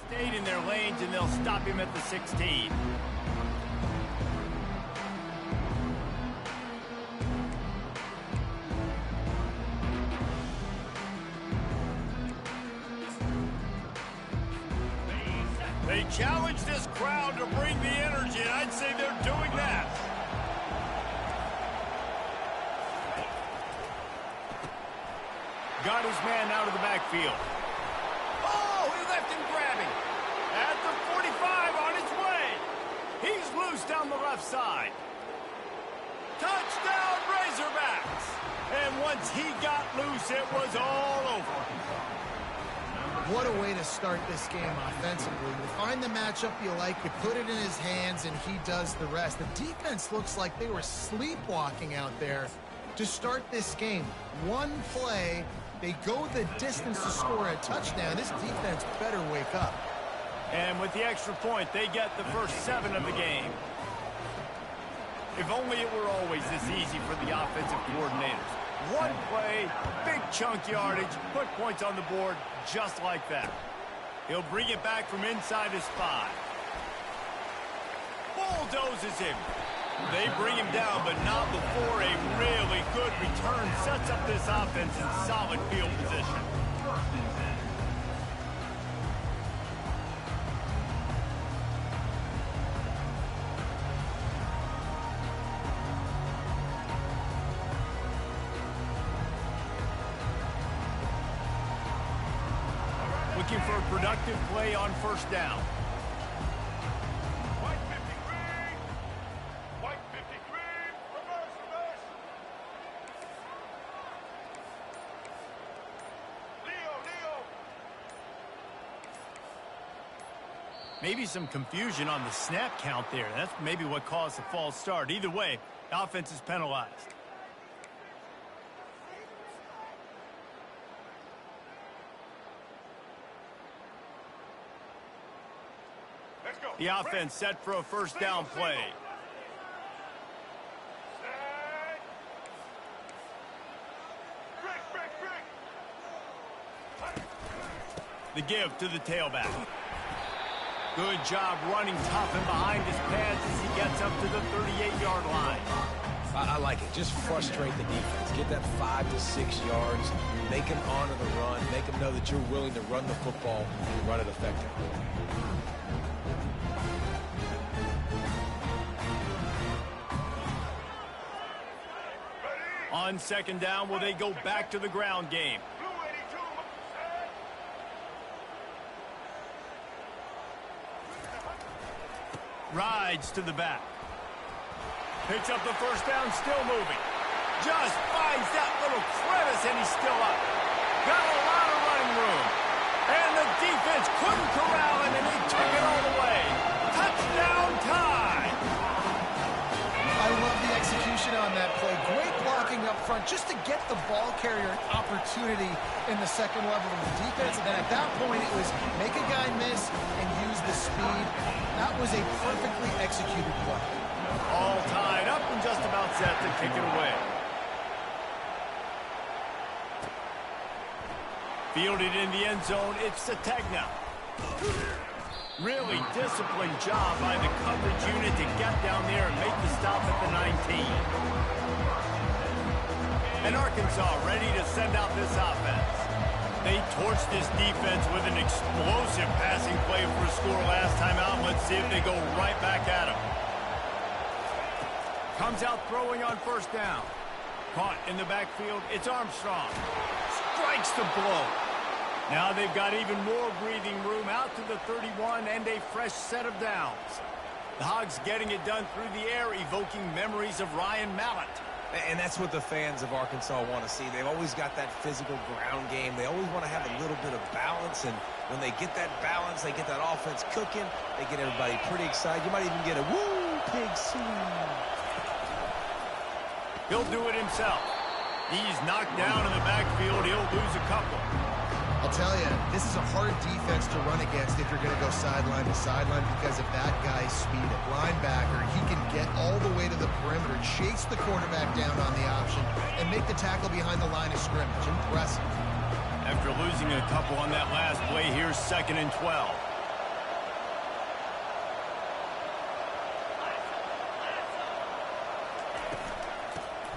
stayed in their lanes, and they'll stop him at the 16. They challenge this crowd to bring the energy, and I'd say they're doing that. Got his man out of the backfield. Oh, he left him grabbing. At the 45 on his way. He's loose down the left side. Touchdown, Razorbacks. And once he got loose, it was all over. What a way to start this game offensively. You find the matchup you like, you put it in his hands, and he does the rest. The defense looks like they were sleepwalking out there to start this game. One play, they go the distance to score a touchdown. This defense better wake up. And with the extra point, they get the first 7 of the game. If only it were always this easy for the offensive coordinators. One play, big chunk yardage, put points on the board just like that. He'll bring it back from inside his 5. Bulldozes him. They bring him down, but not before a really good return sets up this offense in solid field position. Looking for a productive play on first down. White 53. White 53. Reverse, reverse. Leo. Maybe some confusion on the snap count there. That's maybe what caused the false start. Either way, the offense is penalized. The offense set for a first down play. The give to the tailback. Good job running tough and behind his pads as he gets up to the 38-yard line. I like it. Just frustrate the defense. Get that 5 to 6 yards. Make them honor the run. Make them know that you're willing to run the football and run it effectively. On second down, will they go back to the ground game? Rides to the back. Picks up the first down, still moving. Just finds that little crevice, and he's still up. Got a lot of running room. And the defense couldn't corral him, and he took it all the way. Touchdown time! I love the execution on that play. Great blocking up front just to get the ball carrier an opportunity in the second level of the defense. And then at that point, it was make a guy miss and use the speed. That was a perfectly executed play. All tied up and just about set to kick it away. Fielded in the end zone, it's Sategna. Really disciplined job by the coverage unit to get down there and make the stop at the 19. And Arkansas ready to send out this offense. They torched this defense with an explosive passing play for a score last time out. Let's see if they go right back at him. Comes out throwing on first down. Caught in the backfield, it's Armstrong. Strikes the blow. Now they've got even more breathing room out to the 31 and a fresh set of downs. The Hogs getting it done through the air, evoking memories of Ryan Mallett. And that's what the fans of Arkansas want to see. They've always got that physical ground game. They always want to have a little bit of balance, and when they get that balance, they get that offense cooking, they get everybody pretty excited. You might even get a woo, pig swing. He'll do it himself. He's knocked down in the backfield. He'll lose a couple. I'll tell you, this is a hard defense to run against if you're going to go sideline to sideline because of that guy's speed at linebacker. He can get all the way to the perimeter, chase the quarterback down on the option, and make the tackle behind the line of scrimmage. Impressive. After losing a couple on that last play, here's 2nd and 12.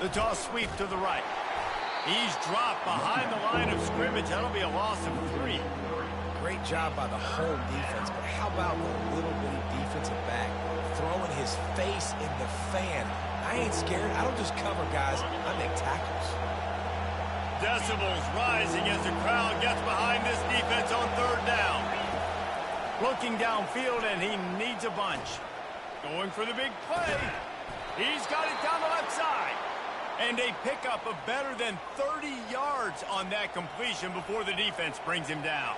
The toss sweep to the right. He's dropped behind the line of scrimmage. That'll be a loss of 3. Great job by the whole defense, but how about the little bitty defensive back throwing his face in the fan? I ain't scared. I don't just cover guys. I make tackles. Decibels rising as the crowd gets behind this defense on 3rd down. Looking downfield, and he needs a bunch. Going for the big play. He's got it down the left side. And a pickup of better than 30 yards on that completion before the defense brings him down.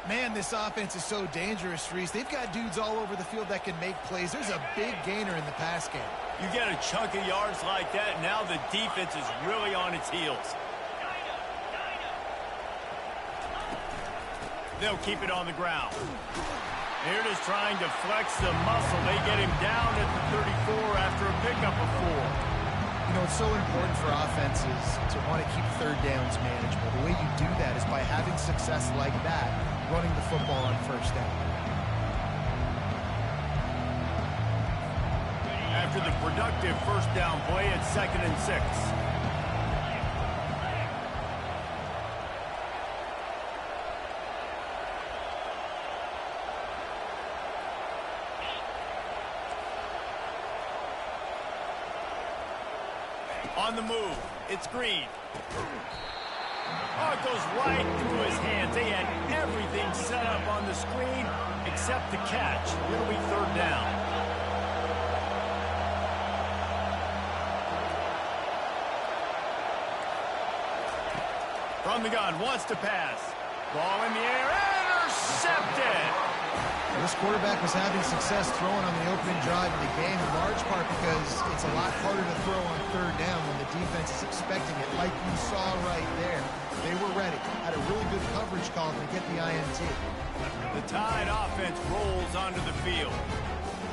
Man, this offense is so dangerous, Reese. They've got dudes all over the field that can make plays. There's a big gainer in the pass game. You get a chunk of yards like that, now the defense is really on its heels. They'll keep it on the ground. Here it is trying to flex the muscle. They get him down at the 34 after a pickup of 4. You know, it's so important for offenses to want to keep 3rd downs manageable. The way you do that is by having success like that, running the football on 1st down. After the productive 1st down play, it's 2nd and 6. On the move, it's Green. Oh, it goes right through his hands. They had everything set up on the screen except the catch. It'll be 3rd down. From the gun, wants to pass. Ball in the air, intercepted! This quarterback was having success throwing on the opening drive of the game, in large part because it's a lot harder to throw on 3rd down when the defense is expecting it, like you saw right there. They were ready. Had a really good coverage call to get the INT. The Tide offense rolls onto the field.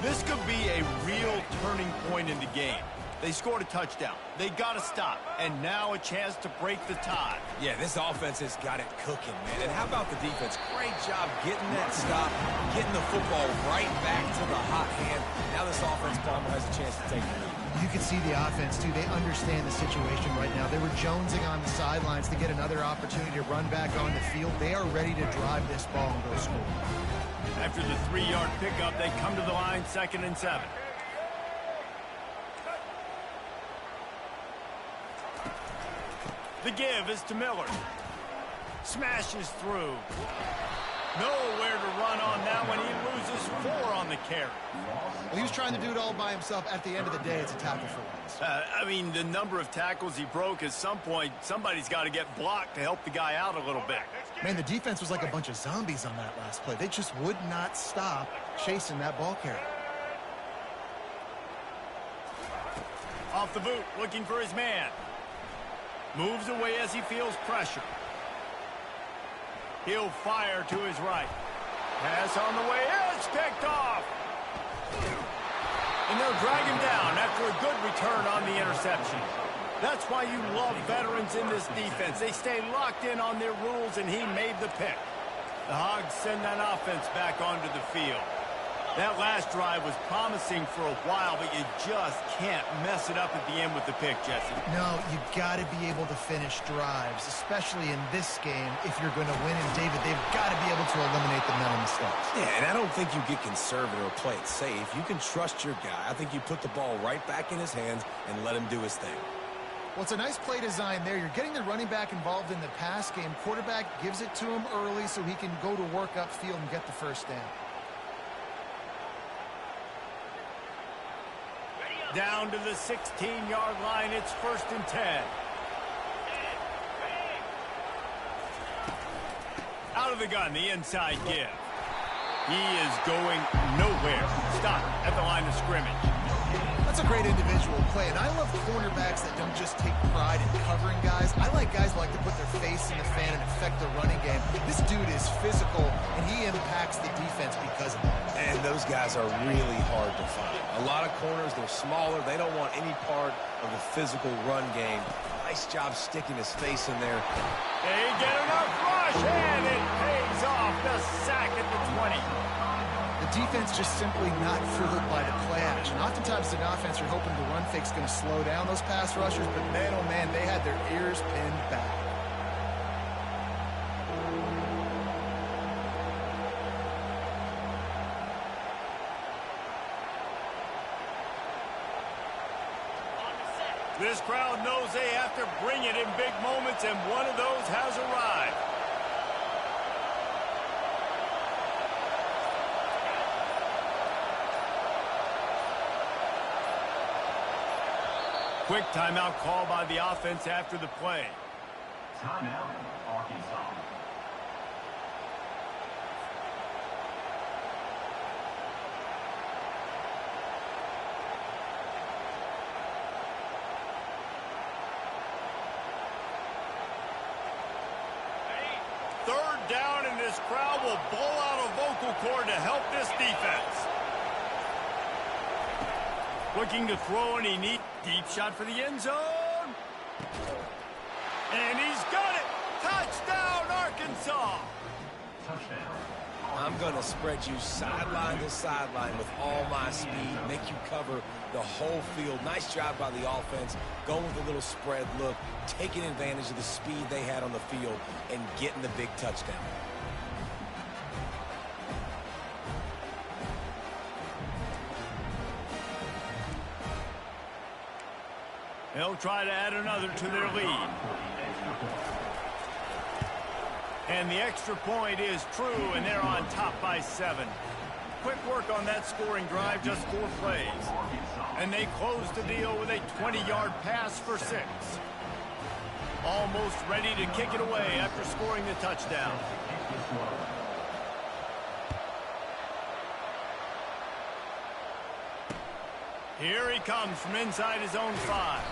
This could be a real turning point in the game. They scored a touchdown. They got to stop. And now a chance to break the tie. Yeah, this offense has got it cooking, man. And how about the defense? Great job getting that stop, getting the football right back to the hot hand. Now this offense, Palmer, has a chance to take the lead. You can see the offense, too. They understand the situation right now. They were jonesing on the sidelines to get another opportunity to run back on the field. They are ready to drive this ball and go score. After the 3-yard pickup, they come to the line, 2nd and 7. The give is to Miller. Smashes through. Nowhere to run on that one. He loses 4 on the carry. Well, he was trying to do it all by himself. At the end of the day, it's a tackle for loss. I mean, the number of tackles he broke, at some point, somebody's got to get blocked to help the guy out a little bit. Man, the defense was like a bunch of zombies on that last play. They just would not stop chasing that ball carrier. Off the boot, looking for his man. Moves away as he feels pressure. He'll fire to his right. Pass on the way. It's picked off. And they'll drag him down after a good return on the interception. That's why you love veterans in this defense. They stay locked in on their rules, and he made the pick. The Hogs send that offense back onto the field. That last drive was promising for a while, but you just can't mess it up at the end with the pick, Jesse. No, you got to be able to finish drives, especially in this game. If you're going to win, and David, they've got to be able to eliminate the mental mistakes. Yeah, and I don't think you get conservative or play it safe. You can trust your guy. I think you put the ball right back in his hands and let him do his thing. Well, it's a nice play design there. You're getting the running back involved in the pass game. Quarterback gives it to him early so he can go to work upfield and get the 1st down. Down to the 16-yard line. It's 1st and 10. Out of the gun, the inside give. He is going nowhere. Stop at the line of scrimmage. That's a great individual play, and I love cornerbacks that don't just take pride in covering guys. I like guys who like to put their face in the fan and affect the running game. This dude is physical, and he impacts the defense because of that. And those guys are really hard to find. A lot of corners, they're smaller. They don't want any part of the physical run game. Nice job sticking his face in there. They get enough rush, and it pays off. The sack at the 20. The defense just simply not fooled by the play action. Oftentimes, an offense, you're hoping the run fake's going to slow down those pass rushers, but man, oh man, they had their ears pinned back. This crowd knows they have to bring it in big moments, and one of those has arrived. Quick timeout call by the offense after the play. Timeout, Arkansas. Third down, and this crowd will blow out a vocal cord to help this defense. Looking to throw, and he needs deep shot for the end zone. And he's got it. Touchdown, Arkansas. Touchdown. I'm going to spread you sideline to sideline with all my speed, make you cover the whole field. Nice job by the offense, going with a little spread look, taking advantage of the speed they had on the field, and getting the big touchdown. They'll try to add another to their lead. And the extra point is true, and they're on top by 7. Quick work on that scoring drive, just 4 plays. And they close the deal with a 20-yard pass for 6. Almost ready to kick it away after scoring the touchdown. Here he comes from inside his own 5.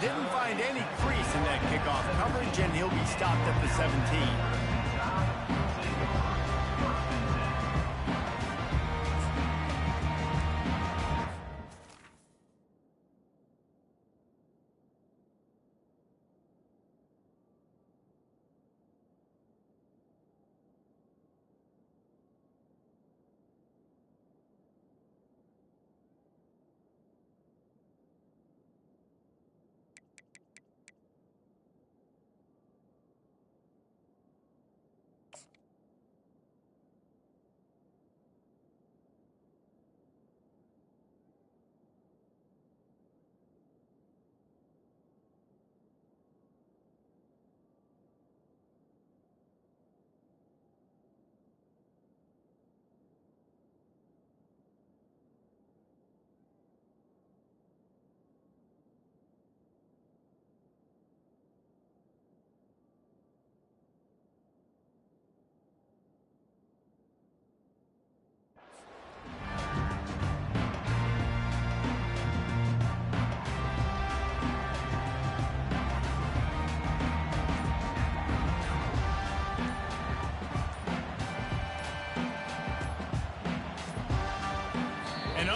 Didn't find any crease in that kickoff coverage, and he'll be stopped at the 17.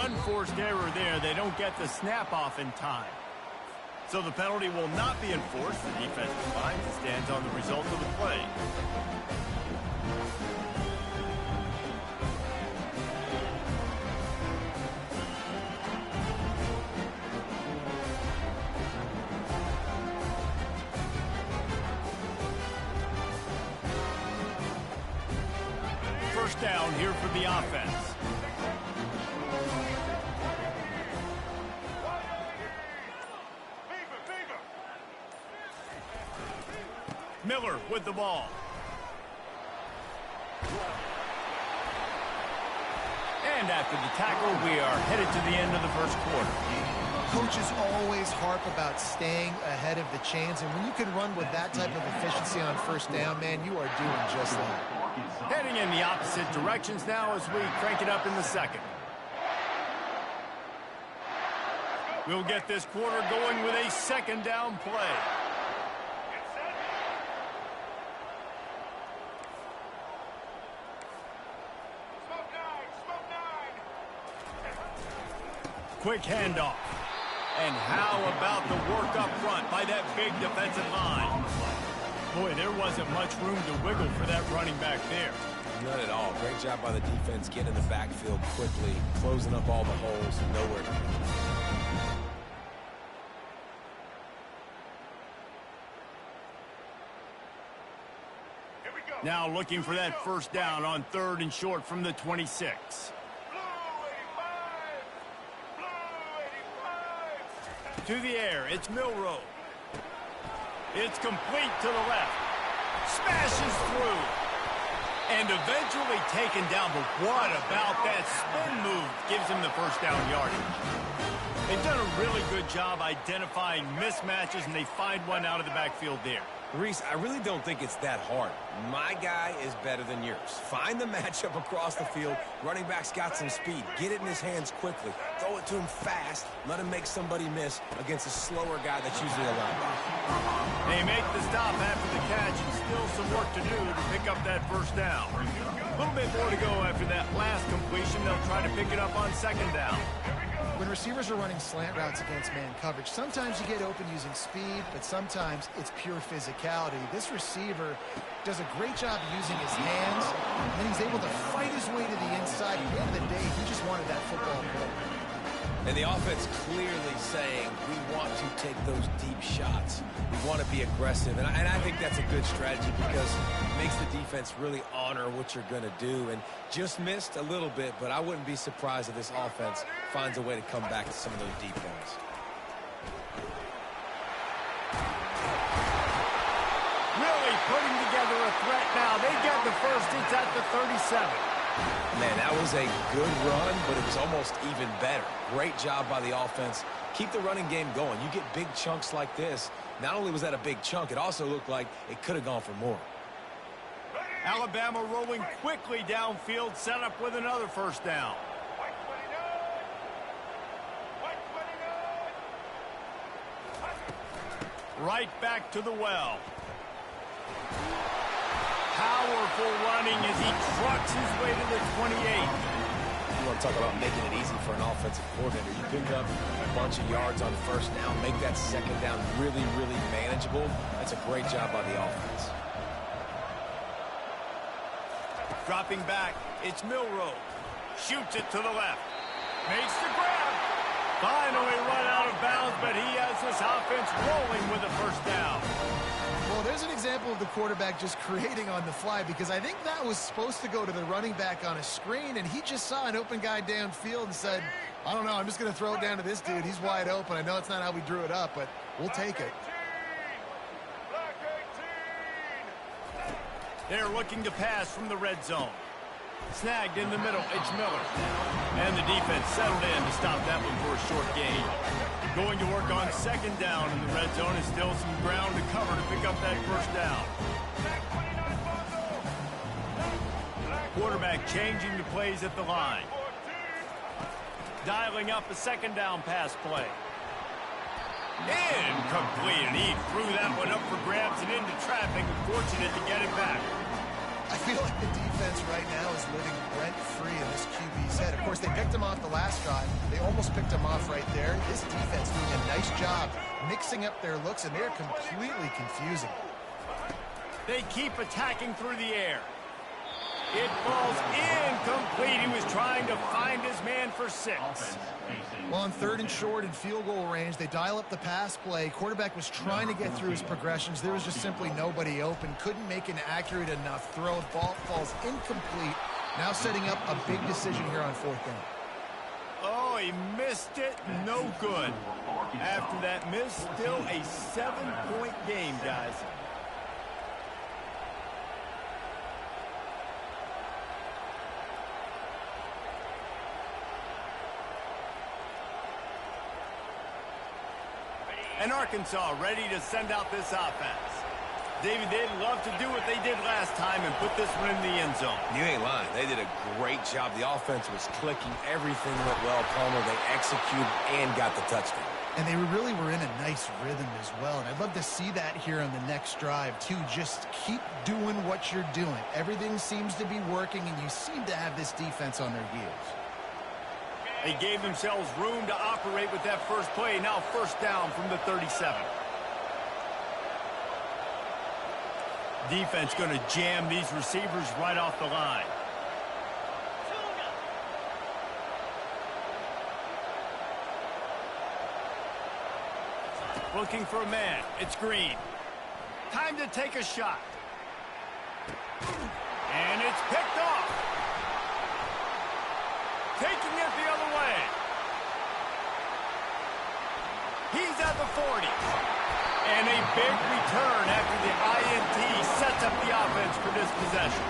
Unforced error there. They don't get the snap off in time. So the penalty will not be enforced. The defense declines and stands on the result of the play. First down here for the offense. Miller with the ball. And after the tackle, we are headed to the end of the first quarter. Coaches always harp about staying ahead of the chains, and when you can run with that type of efficiency on first down, man, you are doing just that. Heading in the opposite directions now as we crank it up in the second. We'll get this quarter going with a second down play. Quick handoff. And how about the work up front by that big defensive line? Boy, there wasn't much room to wiggle for that running back there. None at all. Great job by the defense getting in the backfield quickly, closing up all the holes, nowhere to go. Now looking for that first down on 3rd and short from the 26. To the air, it's Milroe. It's complete to the left. Smashes through. And eventually taken down. But what about that spin move? Gives him the first down yardage. They've done a really good job identifying mismatches, and they find one out of the backfield there. Reese, I really don't think it's that hard. My guy is better than yours. Find the matchup across the field. Running back's got some speed. Get it in his hands quickly. Throw it to him fast. Let him make somebody miss against a slower guy that's usually a linebacker. They make the stop after the catch, and still some work to do to pick up that first down. A little bit more to go after that last completion. They'll try to pick it up on 2nd down. When receivers are running slant routes against man coverage, sometimes you get open using speed, but sometimes it's pure physicality. This receiver does a great job using his hands, and then he's able to fight his way to the inside. At the end of the day, he just wanted that football goal. And the offense clearly saying, we want to take those deep shots. We want to be aggressive. And I think that's a good strategy because it makes the defense really honor what you're going to do. And just missed a little bit, but I wouldn't be surprised if this offense finds a way to come back to some of those deep ones. Really putting together a threat now. They get the first. It's at the 37. Man, that was a good run, but it was almost even better. Great job by the offense. Keep the running game going. You get big chunks like this. Not only was that a big chunk, it also looked like it could have gone for more. Alabama rolling quickly downfield, set up with another first down. Right back to the well. Powerful running as he trucks his way to the 28. You want to talk about making it easy for an offensive coordinator. You pick up a bunch of yards on 1st down, make that 2nd down really, really manageable. That's a great job by the offense. Dropping back, it's Milroe. Shoots it to the left. Makes the grab. Finally run out of bounds, but he has this offense rolling with a first down. Well, there's an example of the quarterback just creating on the fly, because I think that was supposed to go to the running back on a screen, and he just saw an open guy downfield and said, I don't know, I'm just going to throw it down to this dude. He's wide open. I know it's not how we drew it up, but we'll take it. They're looking to pass from the red zone. Snagged in the middle, it's Miller. And the defense settled in to stop that one for a short gain. Going to work on 2nd down in the red zone, is still some ground to cover to pick up that first down. Quarterback changing the plays at the line. Dialing up a 2nd down pass play. Incomplete, and he threw that one up for grabs and into traffic. Fortunate to get it back. I feel like the defense right now is living rent-free in this QB's head. Of course, they picked him off the last drive. They almost picked him off right there. This defense doing a nice job mixing up their looks, and they're completely confusing. They keep attacking through the air. It falls incomplete. He was trying to find his man for 6. Well, on 3rd and short and field goal range, they dial up the pass play. Quarterback was trying to get through his progressions. There was just simply nobody open. Couldn't make an accurate enough throw. Ball falls incomplete. Now setting up a big decision here on 4th down. Oh, he missed it. No good. After that miss, still a 7-point game, guys. And Arkansas ready to send out this offense. David, they'd love to do what they did last time and put this one in the end zone. You ain't lying. They did a great job. The offense was clicking. Everything went well, Palmer. They executed and got the touchdown. And they really were in a nice rhythm as well. And I'd love to see that here on the next drive, too. Just keep doing what you're doing. Everything seems to be working, and you seem to have this defense on their heels. They gave themselves room to operate with that first play. Now 1st down from the 37. Defense going to jam these receivers right off the line. Looking for a man. It's Green. Time to take a shot. And it's picked off. Taking it the other way. He's at the 40. And a big return after the INT sets up the offense for this possession.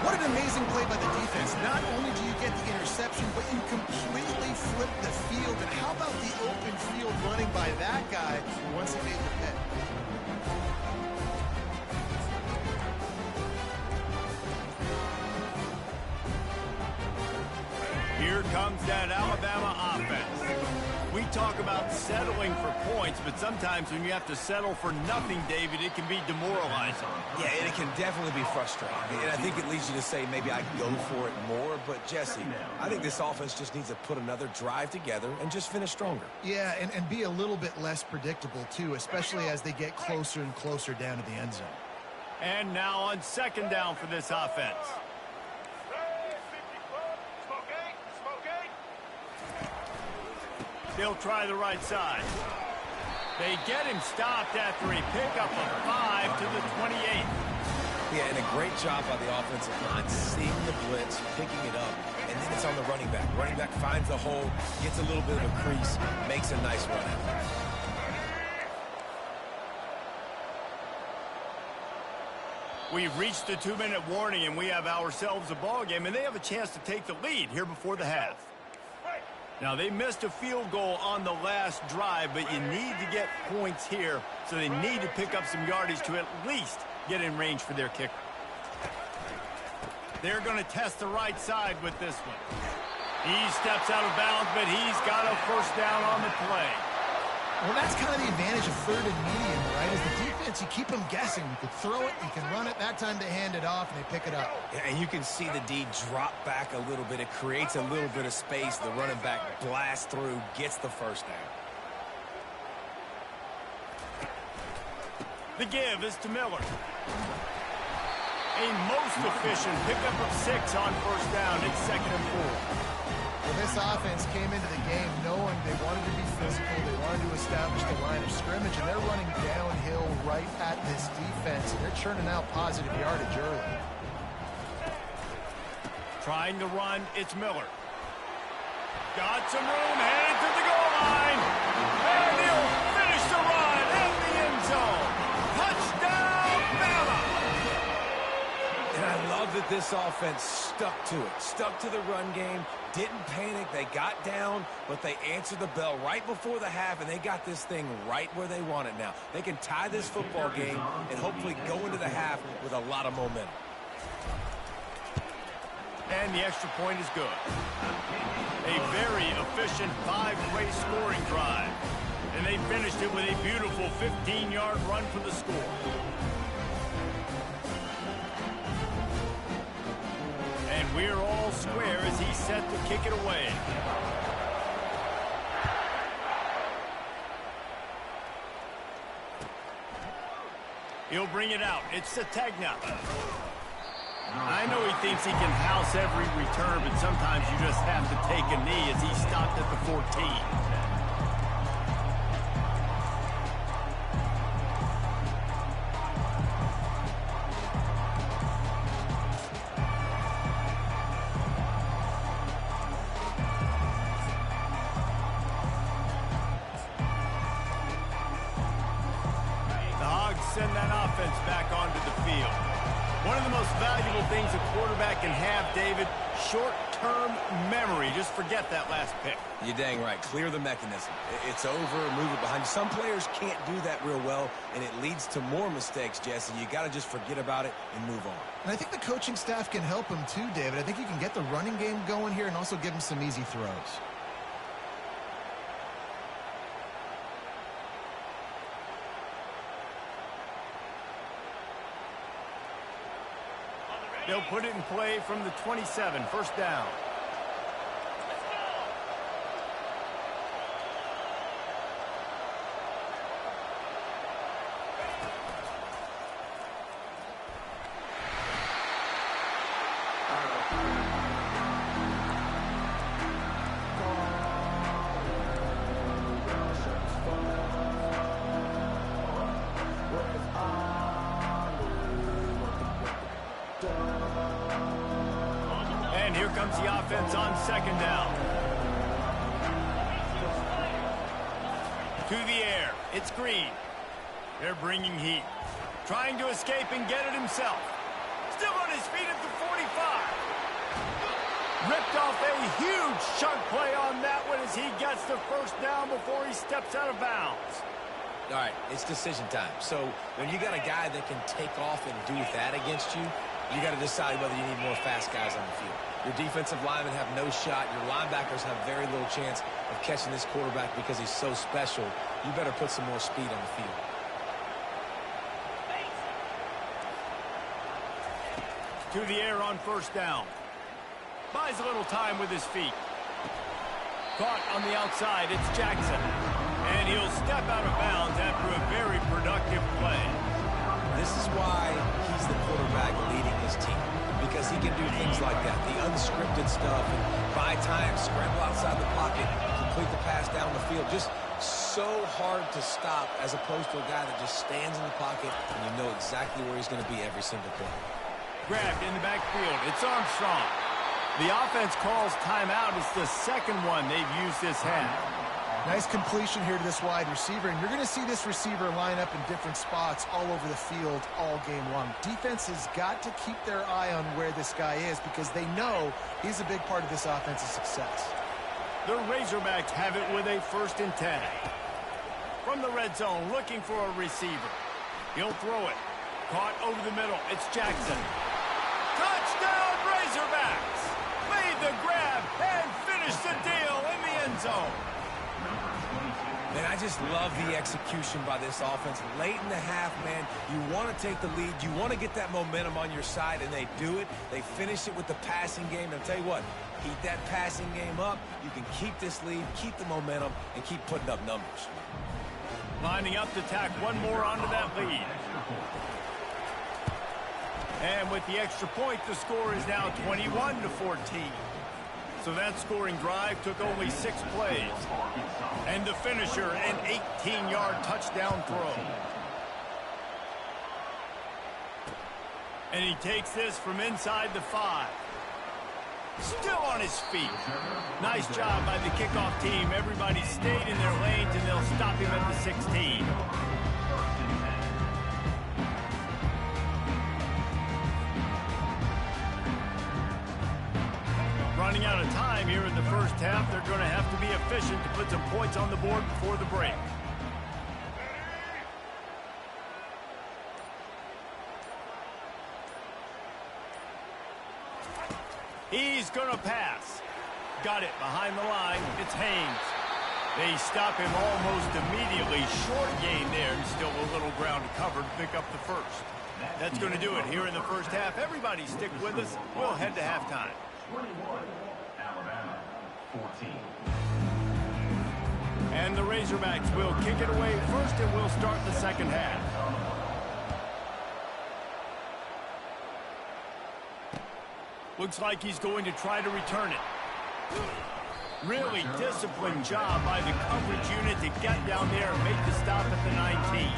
What an amazing play by the defense. Not only do you get the interception, but you completely flip the field. And how about the open field running by that guy once he made the pick? Here comes that Alabama offense. We talk about settling for points, but sometimes when you have to settle for nothing, David, it can be demoralizing. Yeah, and it can definitely be frustrating. And I think it leads you to say maybe I go for it more. But, Jesse, I think this offense just needs to put another drive together and just finish stronger. Yeah, and be a little bit less predictable, too, especially as they get closer and closer down to the end zone. And now on second down for this offense. They'll try the right side. They get him stopped after a pickup of 5 to the 28. Yeah, and a great job by the offensive line, seeing the blitz, picking it up, and then it's on the running back. Running back finds the hole, gets a little bit of a crease, makes a nice run out. We've reached the 2-minute warning, and we have ourselves a ball game, and they have a chance to take the lead here before the half. Now, they missed a field goal on the last drive, but you need to get points here, so they need to pick up some yardage to at least get in range for their kicker. They're going to test the right side with this one. He steps out of bounds, but he's got a first down on the play. Well, that's kind of the advantage of third and medium, right? As the defense, you keep them guessing. You can throw it, you can run it. That time they hand it off, and they pick it up. Yeah, and you can see the D drop back a little bit. It creates a little bit of space. The running back blasts through, gets the first down. The give is to Miller. A most efficient pickup of 6 on first down. It's 2nd and 4. Well, this offense came into the game knowing they wanted to be physical, they wanted to establish the line of scrimmage, and they're running downhill right at this defense, and they're churning out positive yardage early. Trying to run, it's Miller. Got some room, headed to the goal line, and he'll finish the run in the end zone. Touchdown, Bama! And I love that this offense stuck to it, stuck to the run game, didn't panic. They got down, but they answered the bell right before the half, and they got this thing right where they want it now. They can tie this football game and hopefully go into the half with a lot of momentum. And the extra point is good. A very efficient 5-play scoring drive. And they finished it with a beautiful 15-yard run for the score. And we're all square as he's set to kick it away. He'll bring it out. It's Sategna. I know he thinks he can house every return, but sometimes you just have to take a knee as he stopped at the 14. Send that offense back onto the field. One of the most valuable things a quarterback can have, David, short-term memory. Just forget that last pick. You're dang right. Clear the mechanism. It's over, move it behind you. Some players can't do that real well, and it leads to more mistakes, Jesse. You got to just forget about it and move on. And I think the coaching staff can help him too, David. I think you can get the running game going here and also give him some easy throws. They'll put it in play from the 27, first down. offense on second down. To the air. It's Green. They're bringing heat. Trying to escape and get it himself. Still on his feet at the 45. Ripped off a huge chunk play on that one as he gets the first down before he steps out of bounds. All right, it's decision time. So when you got a guy that can take off and do that against you, you got to decide whether you need more fast guys on the field. Your defensive linemen have no shot. Your linebackers have very little chance of catching this quarterback because he's so special. You better put some more speed on the field. To the air on first down. Buys a little time with his feet. Caught on the outside, it's Jackson. And he'll step out of bounds after a very productive play. This is why he's the quarterback leading his team, because he can do things like that, the unscripted stuff, and buy time, scramble outside the pocket, complete the pass down the field. Just so hard to stop as opposed to a guy that just stands in the pocket and you know exactly where he's going to be every single play. Grabbed in the backfield. It's Armstrong. The offense calls timeout. It's the second one they've used this half. Nice completion here to this wide receiver, and you're going to see this receiver line up in different spots all over the field all game long. Defense has got to keep their eye on where this guy is because they know he's a big part of this offense's success. The Razorbacks have it with a 1st and 10. From the red zone, looking for a receiver. He'll throw it. Caught over the middle. It's Jackson. Touchdown, Razorbacks! Made the grab and finished the deal in the end zone. Man, I just love the execution by this offense. Late in the half, man, you want to take the lead. You want to get that momentum on your side, and they do it. They finish it with the passing game. And I'll tell you what, keep that passing game up. You can keep this lead, keep the momentum, and keep putting up numbers. Lining up to tack one more onto that lead. And with the extra point, the score is now 21-14. So that scoring drive took only 6 plays. And the finisher, an 18-yard touchdown throw. And he takes this from inside the 5. Still on his feet. Nice job by the kickoff team. Everybody stayed in their lanes, and they'll stop him at the 16. Running out of time here in the first half. They're going to have to be efficient to put some points on the board before the break. He's going to pass. Got it behind the line. It's Haynes. They stop him almost immediately. Short gain there, and still a little ground to cover to pick up the first. That's going to do it here in the first half. Everybody stick with us. We'll head to halftime. 21, Alabama, 14. And the Razorbacks will kick it away first, and we'll start the second half. Looks like he's going to try to return it. Really disciplined job by the coverage unit to get down there and make the stop at the 19.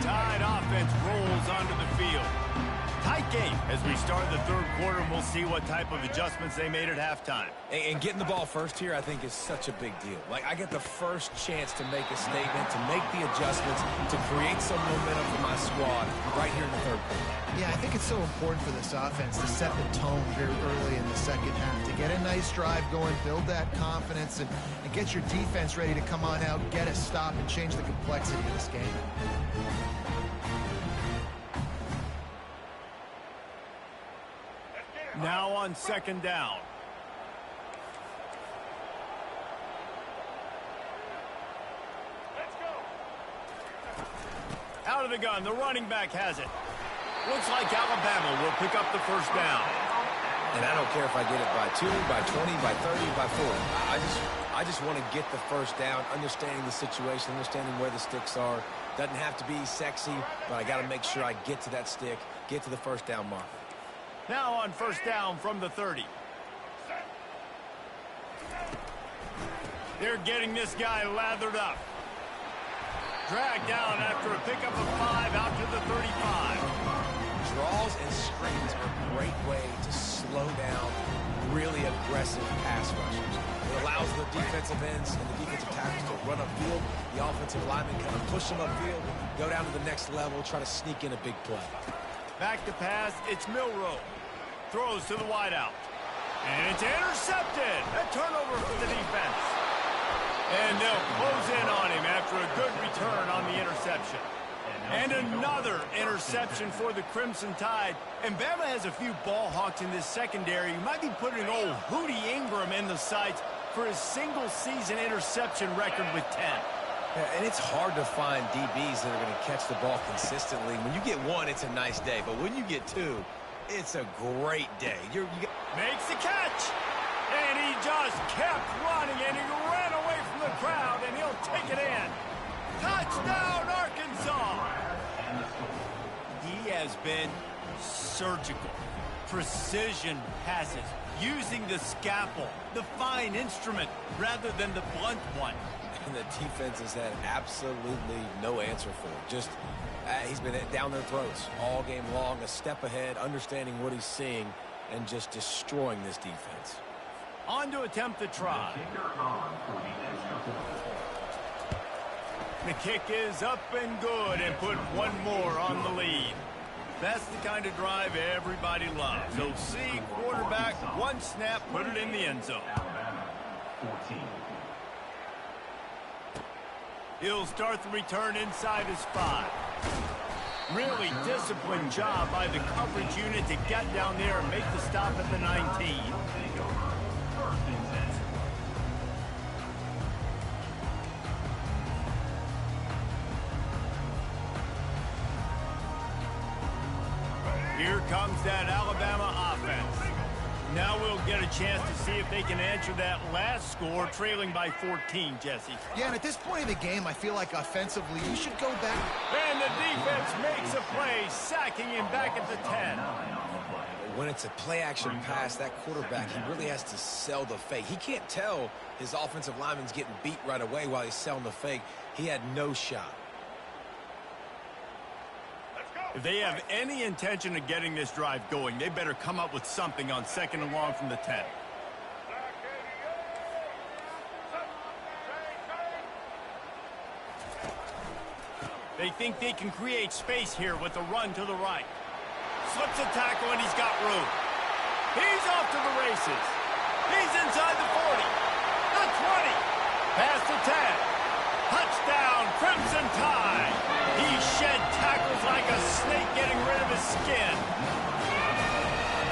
Tide offense rolls onto the field. Tight game as we start the third quarter, and we'll see what type of adjustments they made at halftime. And getting the ball first here, I think, is such a big deal. Like, I get the first chance to make a statement, to make the adjustments, to create some momentum for my squad right here in the third quarter. Yeah, I think it's so important for this offense to set the tone here early in the second half, to get a nice drive going, build that confidence, and get your defense ready to come on out, get a stop, and change the complexity of this game. Now on second down. Out of the gun, the running back has it. Looks like Alabama will pick up the first down. And I don't care if I get it by 2, by 20, by 30, by 40. I just want to get the first down, understanding the situation, understanding where the sticks are. Doesn't have to be sexy, but I got to make sure I get to that stick, get to the first down marker. Now on first down from the 30. They're getting this guy lathered up. dragged down after a pickup of 5 out to the 35. Draws and screens are a great way to slow down really aggressive pass rushers. It allows the defensive ends and the defensive tackles to run upfield. The offensive linemen kind of push them upfield, go down to the next level, try to sneak in a big play. Back to pass, it's Milroe. Throws to the wideout. And it's intercepted. A turnover for the defense. And they'll close in on him after a good return on the interception. And another interception for the Crimson Tide. And Bama has a few ball hawks in this secondary. You might be putting old Hootie Ingram in the sights for his single-season interception record with 10. Yeah, and it's hard to find DBs that are going to catch the ball consistently. When you get one, it's a nice day. But when you get two, it's a great day. Makes the catch. And he just kept running, and he ran away from the crowd, and he'll take it in. Touchdown, Arkansas! He has been surgical. Precision passes, using the scalpel, the fine instrument, rather than the blunt one. And the defense has had absolutely no answer for it. Just, he's been down their throats all game long, a step ahead, understanding what he's seeing, and just destroying this defense. On to attempt the try. The kick is up and good, and put one more on the lead. That's the kind of drive everybody loves. So see, quarterback, one snap, put it in the end zone. He'll start the return inside his 5. Really disciplined job by the coverage unit to get down there and make the stop at the 19. Here comes that Alabama offense. Now we'll get a chance to see if they can answer that last score, trailing by 14, Jesse. Yeah, and at this point of the game, I feel like offensively, you should go back. And the defense makes a play, sacking him back at the 10. When it's a play-action pass, that quarterback, he really has to sell the fake. He can't tell his offensive lineman's getting beat right away while he's selling the fake. He had no shot. If they have any intention of getting this drive going, they better come up with something on 2nd and long from the 10. They think they can create space here with a run to the right. Slips a tackle and he's got room. He's off to the races. He's inside the 40. The 20. Past the 10. Touchdown, Crimson Tide. He shed tackles like a snake getting rid of his skin.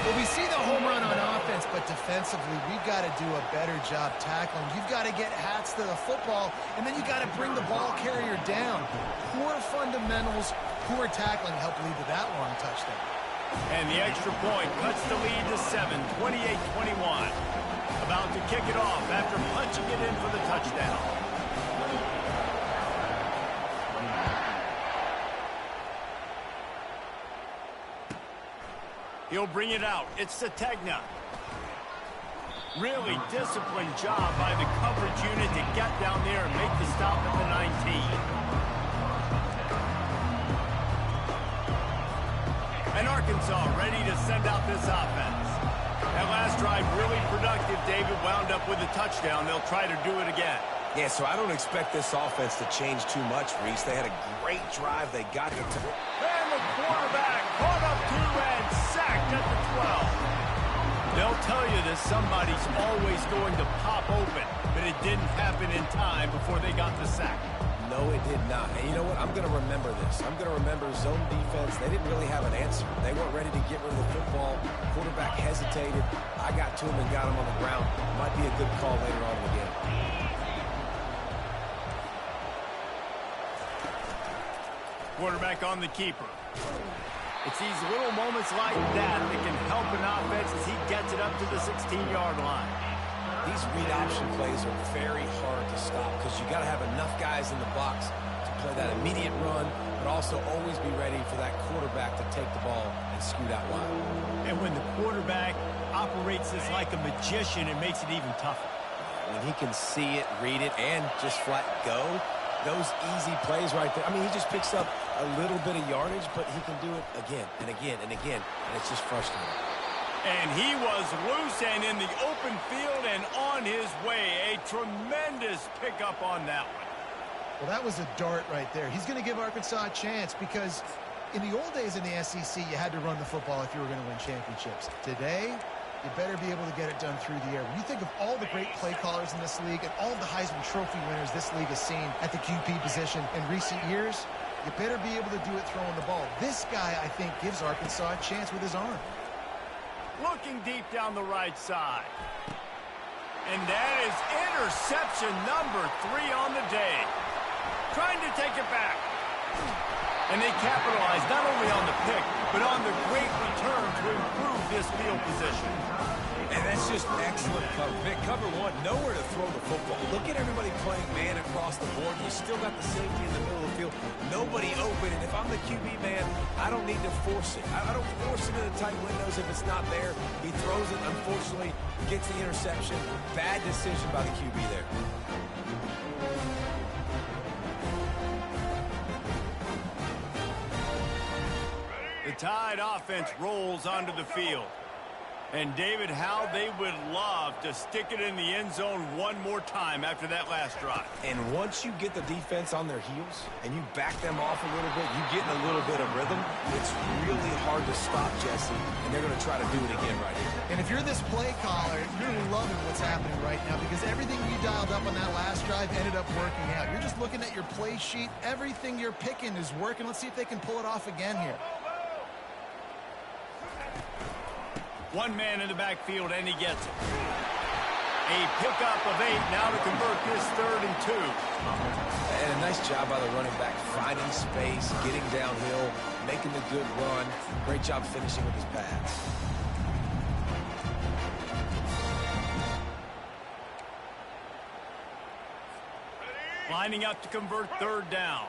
Well, we see the home run on offense, but defensively, we've got to do a better job tackling. You've got to get hats to the football, and then you got to bring the ball carrier down. Poor fundamentals, poor tackling helped lead to that long touchdown. And the extra point cuts the lead to 7, 28-21. About to kick it off after punching it in for the touchdown. He'll bring it out. It's Sategna. Really disciplined job by the coverage unit to get down there and make the stop at the 19. And Arkansas ready to send out this offense. That last drive really productive. David wound up with a touchdown. They'll try to do it again. Yeah, so I don't expect this offense to change too much, Reese. They had a great drive. They got the... And the quarterback caught up to and sacked at the 12. They'll tell you that somebody's always going to pop open, but it didn't happen in time before they got the sack. No, it did not. And you know what? I'm going to remember this. I'm going to remember zone defense. They didn't really have an answer. They weren't ready to get rid of the football. Quarterback hesitated. I got to him and got him on the ground. Might be a good call later on in the game. Quarterback on the keeper. It's these little moments like that that can help an offense as he gets it up to the 16-yard line. These read option plays are very hard to stop because you got to have enough guys in the box to play that immediate run, but also always be ready for that quarterback to take the ball and scoot out wide. And when the quarterback operates this like a magician, it makes it even tougher. When he can see it, read it, and just flat go, those easy plays right there. I mean, he just picks up a little bit of yardage, but he can do it again and again and again, and it's just frustrating. And he was loose and in the open field and on his way. A tremendous pickup on that one. Well, that was a dart right there. He's going to give Arkansas a chance because in the old days in the SEC, you had to run the football if you were going to win championships. Today, you better be able to get it done through the air. When you think of all the great play callers in this league and all the Heisman Trophy winners this league has seen at the QB position in recent years, you better be able to do it throwing the ball. This guy, I think, gives Arkansas a chance with his arm. Looking deep down the right side. And that is interception number 3 on the day. Trying to take it back. And they capitalize not only on the pick, but on the great return to improve this field position. And that's just excellent cover. Vic, cover one, nowhere to throw the football. Look at everybody playing man across the board. You still got the safety in the middle of the field. Nobody open. And if I'm the QB man, I don't need to force it. I don't force it into tight windows if it's not there. He throws it, unfortunately, gets the interception. Bad decision by the QB there. The Tide offense rolls onto the field. And, David, how they would love to stick it in the end zone one more time after that last drive. And once you get the defense on their heels and you back them off a little bit, you get in a little bit of rhythm, it's really hard to stop, Jesse, and they're going to try to do it again right here. And if you're this play caller, you're loving what's happening right now because everything you dialed up on that last drive ended up working out. You're just looking at your play sheet. Everything you're picking is working. Let's see if they can pull it off again here. One man in the backfield, and he gets it. A pickup of 8 now to convert this 3rd and 2. And a nice job by the running back, finding space, getting downhill, making the good run. Great job finishing with his pads. Lining up to convert 3rd down.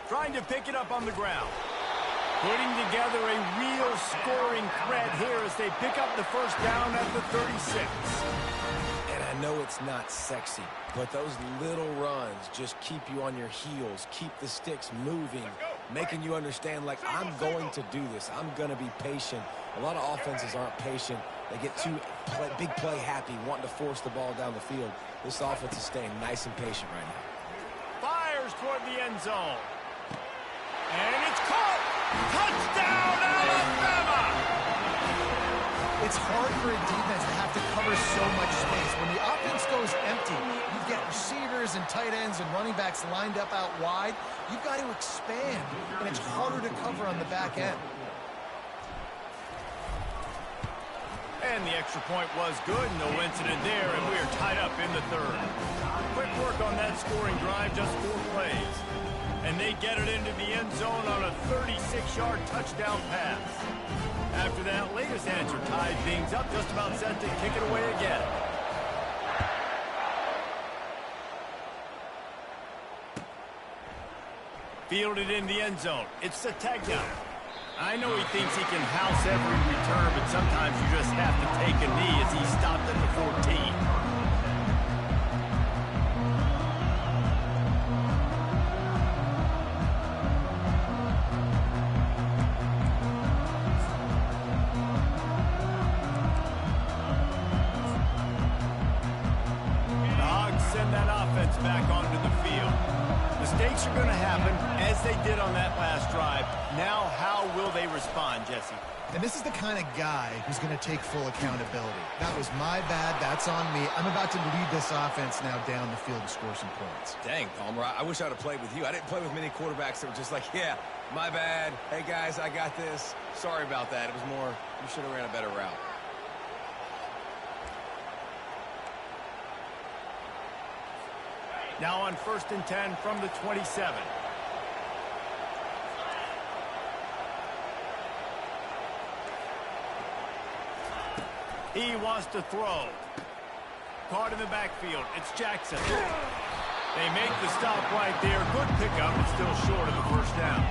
Trying to pick it up on the ground. Putting together a real scoring threat here as they pick up the 1st down at the 36. And I know it's not sexy, but those little runs just keep you on your heels, keep the sticks moving, making you understand, like, I'm going to do this. I'm going to be patient. A lot of offenses aren't patient. They get too big play happy, wanting to force the ball down the field. This offense is staying nice and patient right now. Fires toward the end zone. And it's caught! Touchdown, Alabama! It's hard for a defense to have to cover so much space. When the offense goes empty, you've got receivers and tight ends and running backs lined up out wide. You've got to expand, and it's harder to cover on the back end. And the extra point was good. No incident there, and we are tied up in the 3rd. Quick work on that scoring drive, just 4 plays. And they get it into the end zone on a 36-yard touchdown pass. After that latest answer tied things up, just about set to kick it away again. Fielded in the end zone. It's the tag down. I know he thinks he can house every return, but sometimes you just have to take a knee as he stopped at the 14. Back onto the field. Mistakes are going to happen, as they did on that last drive. Now, how will they respond, Jesse? And this is the kind of guy who's going to take full accountability. That was my bad. That's on me. I'm about to lead this offense now down the field to score some points. Dang, Palmer, I wish I would have played with you. I didn't play with many quarterbacks that were just like, yeah, my bad. Hey, guys, I got this. Sorry about that. It was more, you should have ran a better route. Now on 1st and 10 from the 27. He wants to throw. Caught in the backfield. It's Jackson. They make the stop right there. Good pickup, but still short of the 1st down.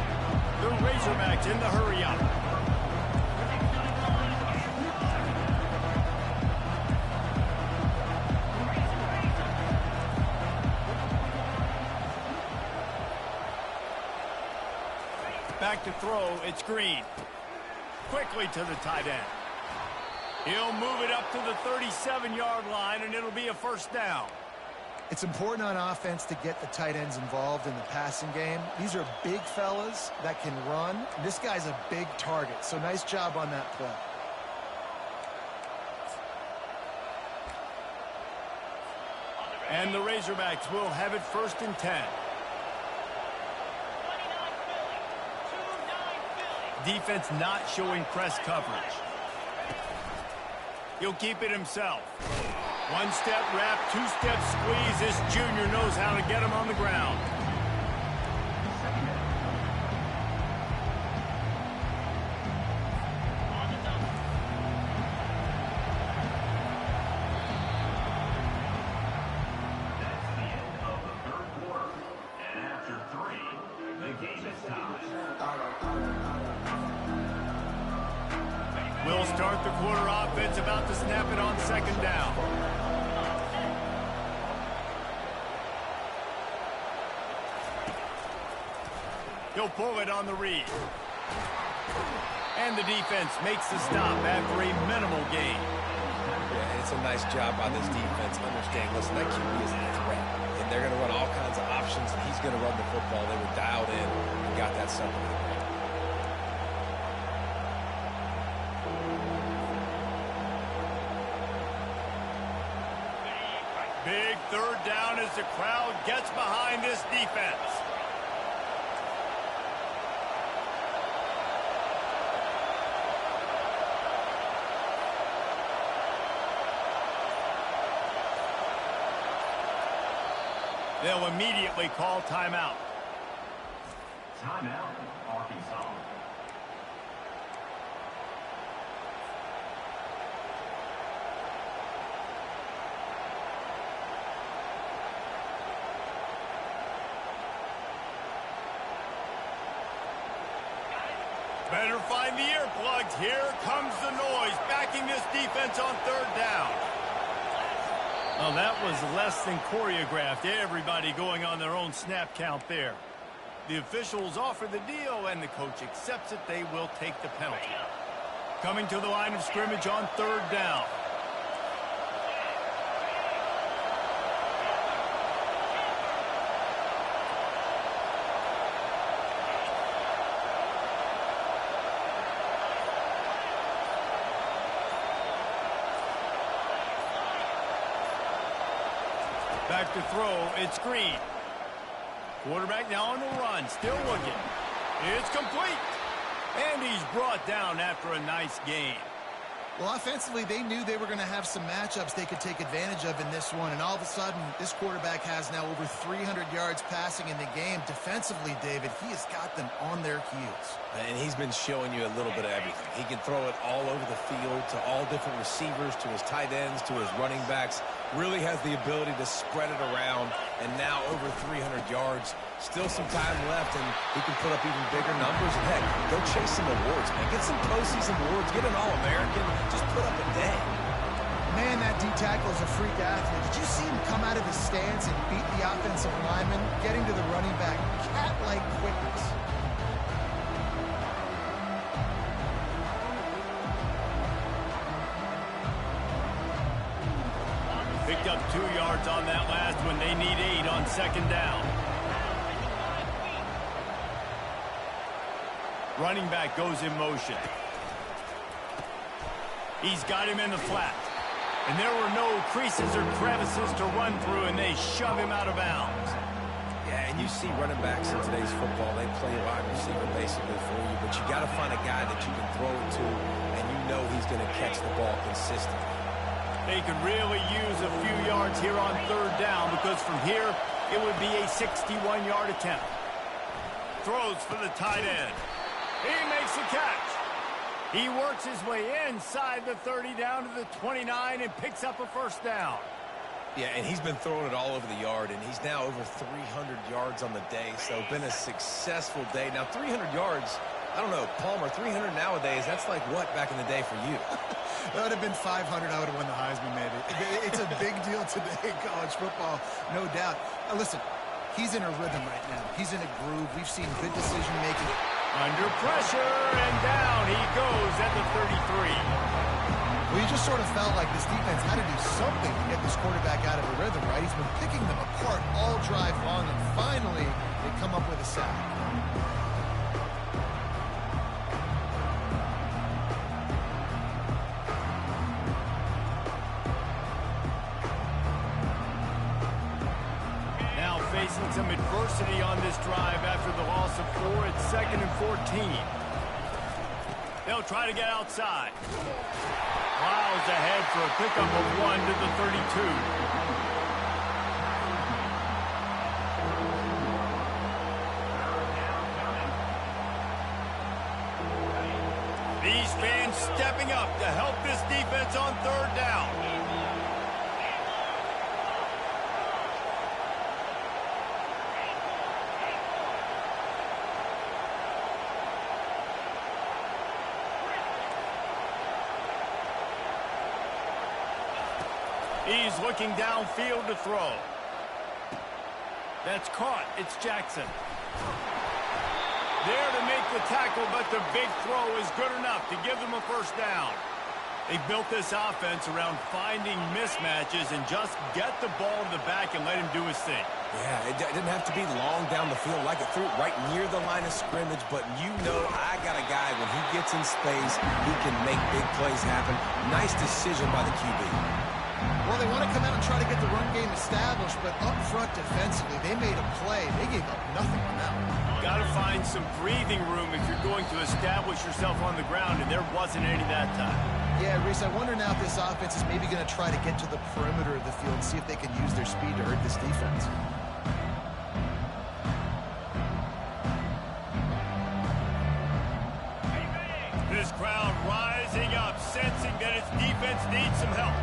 The Razorbacks in the hurry up. Back to throw, it's Green. Quickly to the tight end. He'll move it up to the 37-yard line, and it'll be a first down. It's important on offense to get the tight ends involved in the passing game. These are big fellas that can run. This guy's a big target, so nice job on that play. And the Razorbacks will have it 1st and 10. Defense not showing press coverage. He'll keep it himself. One-step wrap, two-step squeeze. This junior knows how to get him on the ground. That's the end of the 3rd quarter. And after 3, the game is tied. We'll start the quarter offense, about to snap it on 2nd down. He'll pull it on the read. And the defense makes the stop after a minimal gain. Yeah, it's a nice job by this defense. Understand, listen, that QB is a threat. And they're going to run all kinds of options, and he's going to run the football. They were dialed in and got that stuff to the ground. Big 3rd down as the crowd gets behind this defense. They'll immediately call timeout. Timeout, Arkansas. Better find the earplugs. Here comes the noise, backing this defense on 3rd down. Well, that was less than choreographed. Everybody going on their own snap count there. The officials offer the deal, and the coach accepts it. They will take the penalty. Coming to the line of scrimmage on 3rd down. Back to throw, it's Green. Quarterback now on the run, still looking. It's complete. And he's brought down after a nice gain. Well, offensively, they knew they were going to have some matchups they could take advantage of in this one, and all of a sudden, this quarterback has now over 300 yards passing in the game. Defensively, David, he has got them on their heels. And he's been showing you a little bit of everything. He can throw it all over the field to all different receivers, to his tight ends, to his running backs. Really has the ability to spread it around, and now over 300 yards. Still some time left, and he can put up even bigger numbers. And heck, go chase some awards, man. Get some postseason awards. Get an All-American. Just put up a day. Man, that D-tackle is a freak athlete. Did you see him come out of the stance and beat the offensive lineman, getting to the running back? Cat-like quickness. Picked up 2 yards on that last one. They need 8 on 2nd down. Running back goes in motion. He's got him in the flat. And there were no creases or crevices to run through, and they shove him out of bounds. Yeah, and you see running backs in today's football, they play wide receiver basically for you, but you got to find a guy that you can throw it to, and you know he's going to catch the ball consistently. They could really use a few yards here on 3rd down, because from here, it would be a 61-yard attempt. Throws for the tight end. He makes the catch. He works his way inside the 30 down to the 29 and picks up a first down. Yeah, and he's been throwing it all over the yard, and he's now over 300 yards on the day, so been a successful day. Now, 300 yards, I don't know, Palmer, 300 nowadays, that's like what back in the day for you? That would have been 500. I would have won the Heisman, maybe. It's a big deal today in college football, no doubt. Listen, he's in a rhythm right now. He's in a groove. We've seen good decision-making. Under pressure, and down he goes at the 33. Well, you just sort of felt like this defense had to do something to get this quarterback out of a rhythm, right? He's been picking them apart all drive long, and finally they come up with a sack. Now facing some adversity on this drive after the loss of 4. It's 2nd and 14. They'll try to get outside. Plows ahead for a pickup of 1 to the 32. These fans stepping up to help this defense on 3rd down. He's looking downfield to throw. That's caught. It's Jackson. There to make the tackle, but the big throw is good enough to give them a 1st down. They built this offense around finding mismatches and just get the ball in the back and let him do his thing. Yeah, it didn't have to be long down the field like it threw it right near the line of scrimmage, but you know I got a guy when he gets in space, he can make big plays happen. Nice decision by the QB. Well, they want to come out and try to get the run game established, but up front defensively, they made a play. They gave up nothing on that one. Got to find some breathing room if you're going to establish yourself on the ground, and there wasn't any that time. Yeah, Reese, I wonder now if this offense is maybe going to try to get to the perimeter of the field and see if they can use their speed to hurt this defense. This crowd rising up, sensing that its defense needs some help.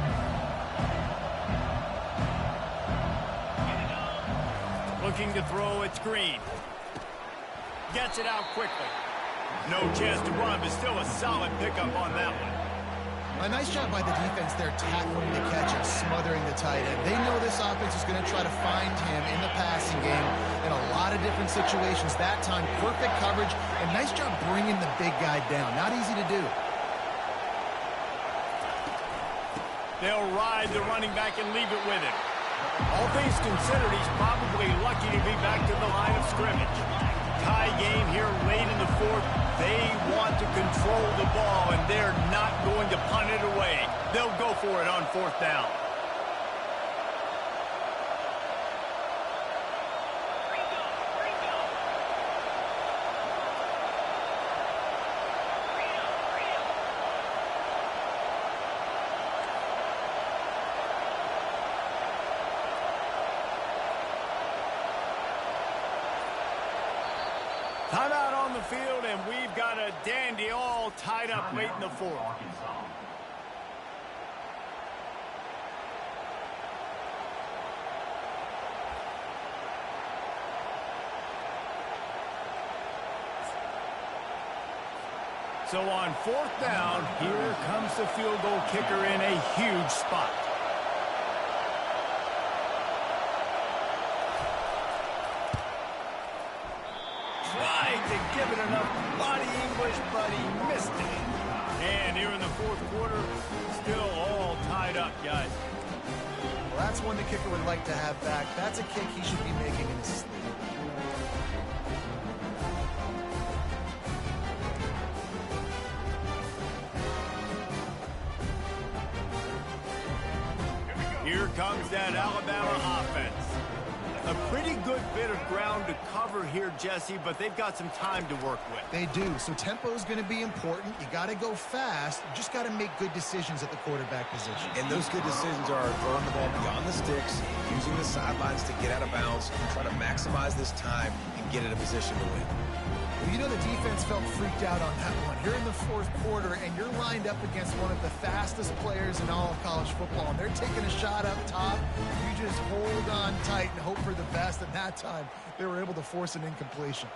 Looking to throw, it's Green. Gets it out quickly. No chance to run, but still a solid pickup on that one. A nice job by the defense there tackling the catch and smothering the tight end. They know this offense is going to try to find him in the passing game in a lot of different situations. That time, perfect coverage, and nice job bringing the big guy down. Not easy to do. They'll ride the running back and leave it with him. All things considered, he's probably lucky to be back to the line of scrimmage. Tie game here late in the 4th. They want to control the ball, and they're not going to punt it away. They'll go for it on 4th down. Timeout on the field, and we've got a dandy all tied up late in the 4th. So on 4th down, here comes the field goal kicker in a huge spot. To give it enough body English, but he missed it. And here in the 4th quarter, still all tied up, guys. Well, that's one the kicker would like to have back. That's a kick he should be making in his sleep. Here comes that Alabama offense. A pretty good bit of ground to cover here, Jesse, but they've got some time to work with. They do, so tempo is going to be important. You got to go fast. You just got to make good decisions at the quarterback position. And those good decisions are throwing the ball beyond the sticks, using the sidelines to get out of bounds, trying to maximize this time and get in a position to win. Well, you know the defense felt freaked out on that one. You're in the 4th quarter, and you're lined up against one of the fastest players in all of college football, and they're taking a shot up top. You just hold on tight and hope for the best, and that time they were able to force an incompletion.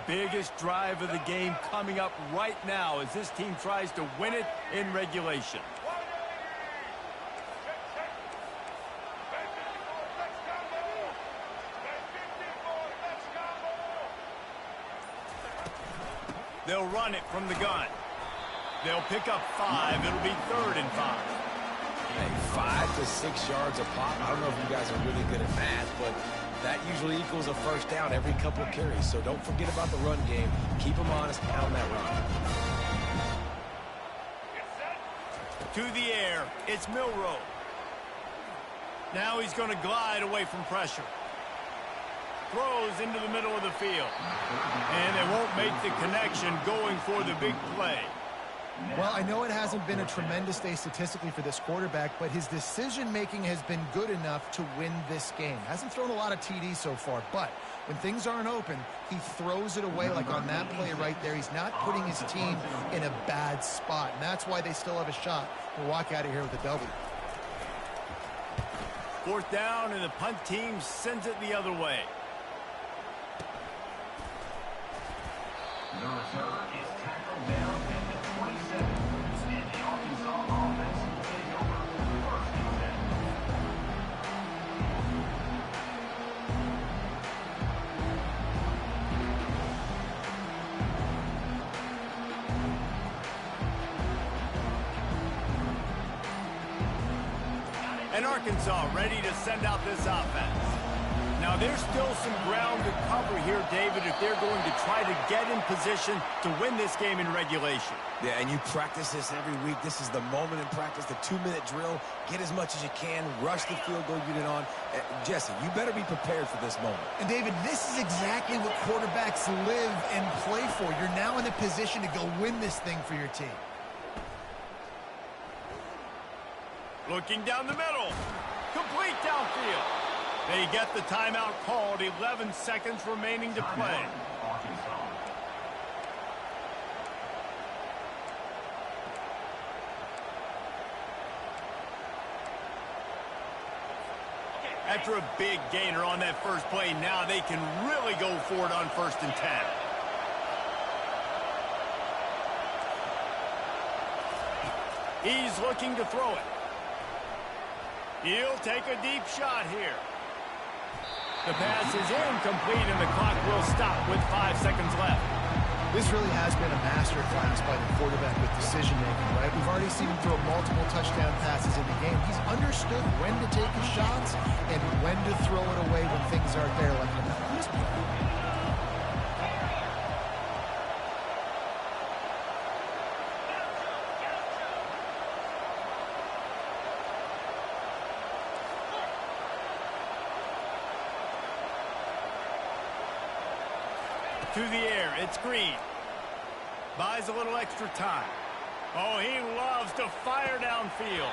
Biggest drive of the game coming up right now as this team tries to win it in regulation. They'll run it from the gun. They'll pick up 5. It'll be 3rd and 5. Hey, 5 to 6 yards a pop. I don't know if you guys are really good at math, but that usually equals a first down every couple of carries. So don't forget about the run game. Keep them honest, pound that run. To the air, it's Milroe. Now he's going to glide away from pressure. Throws into the middle of the field. And they won't make the connection going for the big play. Well, I know it hasn't been a tremendous day statistically for this quarterback, but his decision-making has been good enough to win this game. Hasn't thrown a lot of TDs so far, but when things aren't open, he throws it away like on that play right there. He's not putting his team in a bad spot, and that's why they still have a shot to walk out of here with a W. 4th down, and the punt team sends it the other way. The return is tackled down at the 27, and the Arkansas offense will take over 1st and 10. And Arkansas ready to send out this offense. Now, there's still some ground to cover here, David, if they're going to try to get in position to win this game in regulation. Yeah, and you practice this every week. This is the moment in practice, the 2-minute drill. Get as much as you can. Rush the field goal unit on. Jesse, you better be prepared for this moment. And, David, this is exactly what quarterbacks live and play for. You're now in a position to go win this thing for your team. Looking down the middle. Complete downfield. They get the timeout called. 11 seconds remaining to play. After a big gainer on that first play, now they can really go for it on 1st and 10. He's looking to throw it. He'll take a deep shot here. The pass is incomplete, and the clock will stop with 5 seconds left. This really has been a masterclass by the quarterback with decision-making, right? We've already seen him throw multiple touchdown passes in the game. He's understood when to take his shots and when to throw it away when things aren't there, like on that last play. To the air, it's Green. Buys a little extra time. Oh, he loves to fire downfield.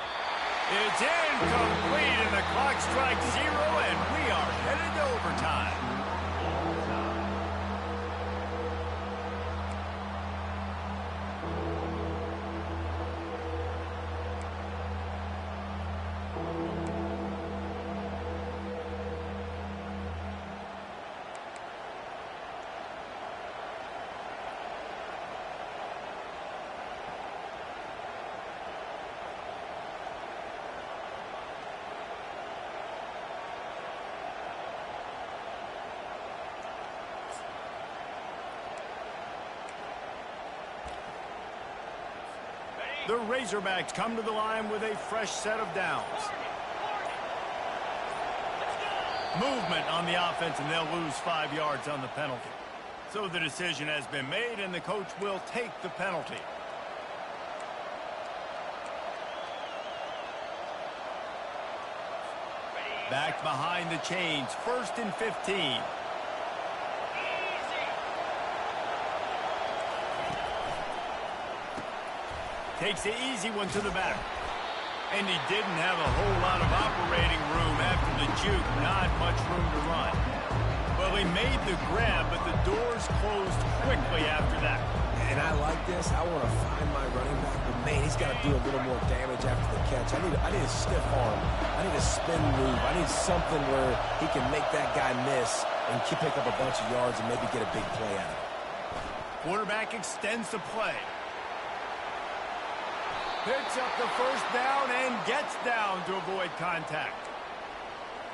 It's incomplete, and the clock strikes 0, and we are headed to overtime. The Razorbacks come to the line with a fresh set of downs. Movement on the offense, and they'll lose 5 yards on the penalty. So the decision has been made, and the coach will take the penalty. Back behind the chains, 1st and 15. Takes the easy one to the back. And he didn't have a whole lot of operating room after the juke. Not much room to run. Well, he made the grab, but the doors closed quickly after that. And I like this. I want to find my running back, but man, he's got to do a little more damage after the catch. I need a stiff arm. I need a spin move. I need something where he can make that guy miss and pick up a bunch of yards and maybe get a big play out of it. Quarterback extends the play. Picks up the first down and gets down to avoid contact.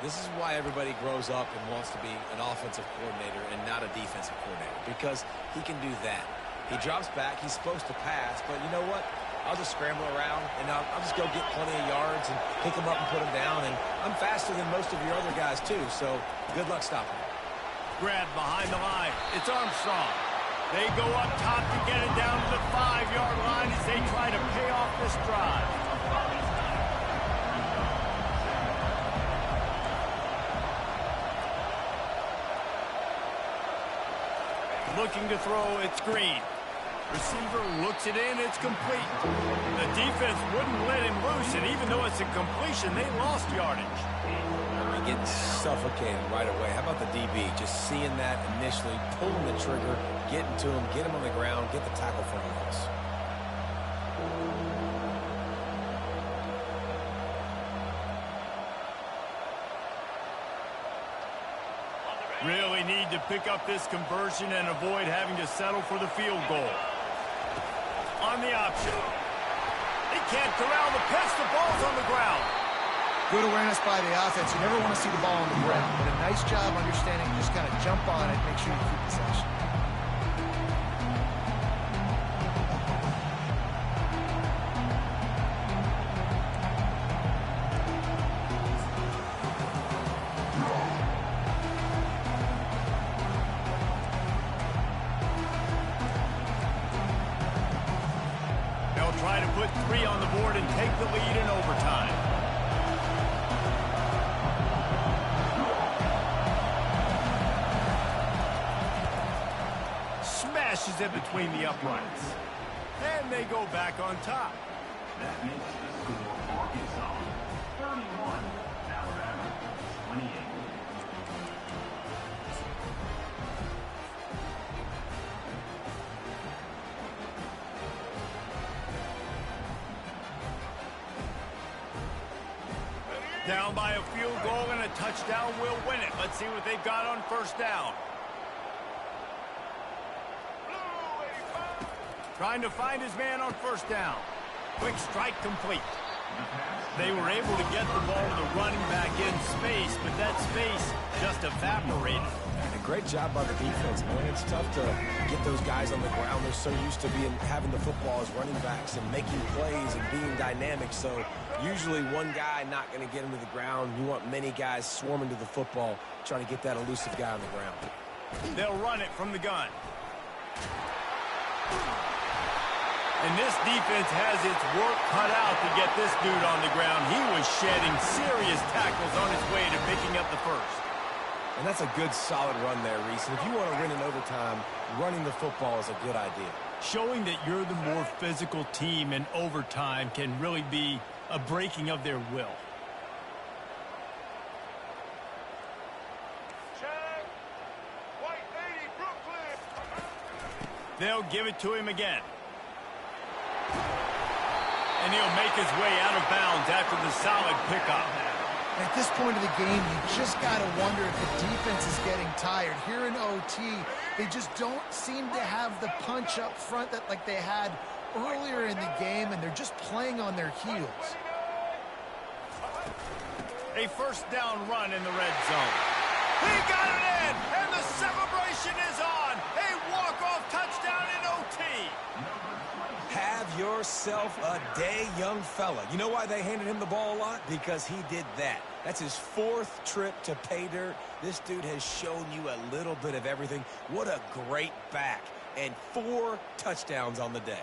This is why everybody grows up and wants to be an offensive coordinator and not a defensive coordinator, because he can do that. He drops back. He's supposed to pass, but you know what? I'll just scramble around, and I'll just go get plenty of yards and pick him up and put him down. And I'm faster than most of your other guys, too, so good luck stopping him. Grab behind the line. It's Armstrong. They go up top to get it down to the 5-yard line as they try to pay off this drive. Looking to throw, it's Green. Receiver looks it in, it's complete. The defense wouldn't let him loose, and even though it's a completion, they lost yardage. They're getting suffocated right away. How about the DB? Just seeing that initially, pulling the trigger, getting to him, get him on the ground, get the tackle for a loss. Really need to pick up this conversion and avoid having to settle for the field goal. On the option. They can't corral the pitch. The ball's on the ground. Good awareness by the offense. You never want to see the ball on the ground, but a nice job understanding, just kind of jump on it, make sure you keep possession. They'll try to put 3 on the board and take the lead in overtime. Smashes it between the uprights. And they go back on top. That makes the score Arkansas 31, Alabama 28. Down by a field goal and a touchdown will win it. Let's see what they've got on first down. Trying to find his man on first down. Quick strike complete. They were able to get the ball to the running back in space, but that space just evaporated. And a great job by the defense, man. It's tough to get those guys on the ground. They're so used to having the football as running backs and making plays and being dynamic. So usually one guy not going to get him to the ground. You want many guys swarming to the football, trying to get that elusive guy on the ground. They'll run it from the gun. And this defense has its work cut out to get this dude on the ground. He was shedding serious tackles on his way to picking up the first. And that's a good, solid run there, Reese. And if you want to win in overtime, running the football is a good idea. Showing that you're the more physical team in overtime can really be a breaking of their will. They'll give it to him again. And he'll make his way out of bounds after the solid pickup. At this point of the game, you just got to wonder if the defense is getting tired. Here in OT, they just don't seem to have the punch up front that like they had earlier in the game, and they're just playing on their heels. A first down run in the red zone. He got it in, and the celebration is on. A walk-off touchdown in OT. Have yourself a day, young fella. You know why they handed him the ball a lot? Because he did that. That's his 4th trip to pay dirt. This dude has shown you a little bit of everything. What a great back. And 4 touchdowns on the day.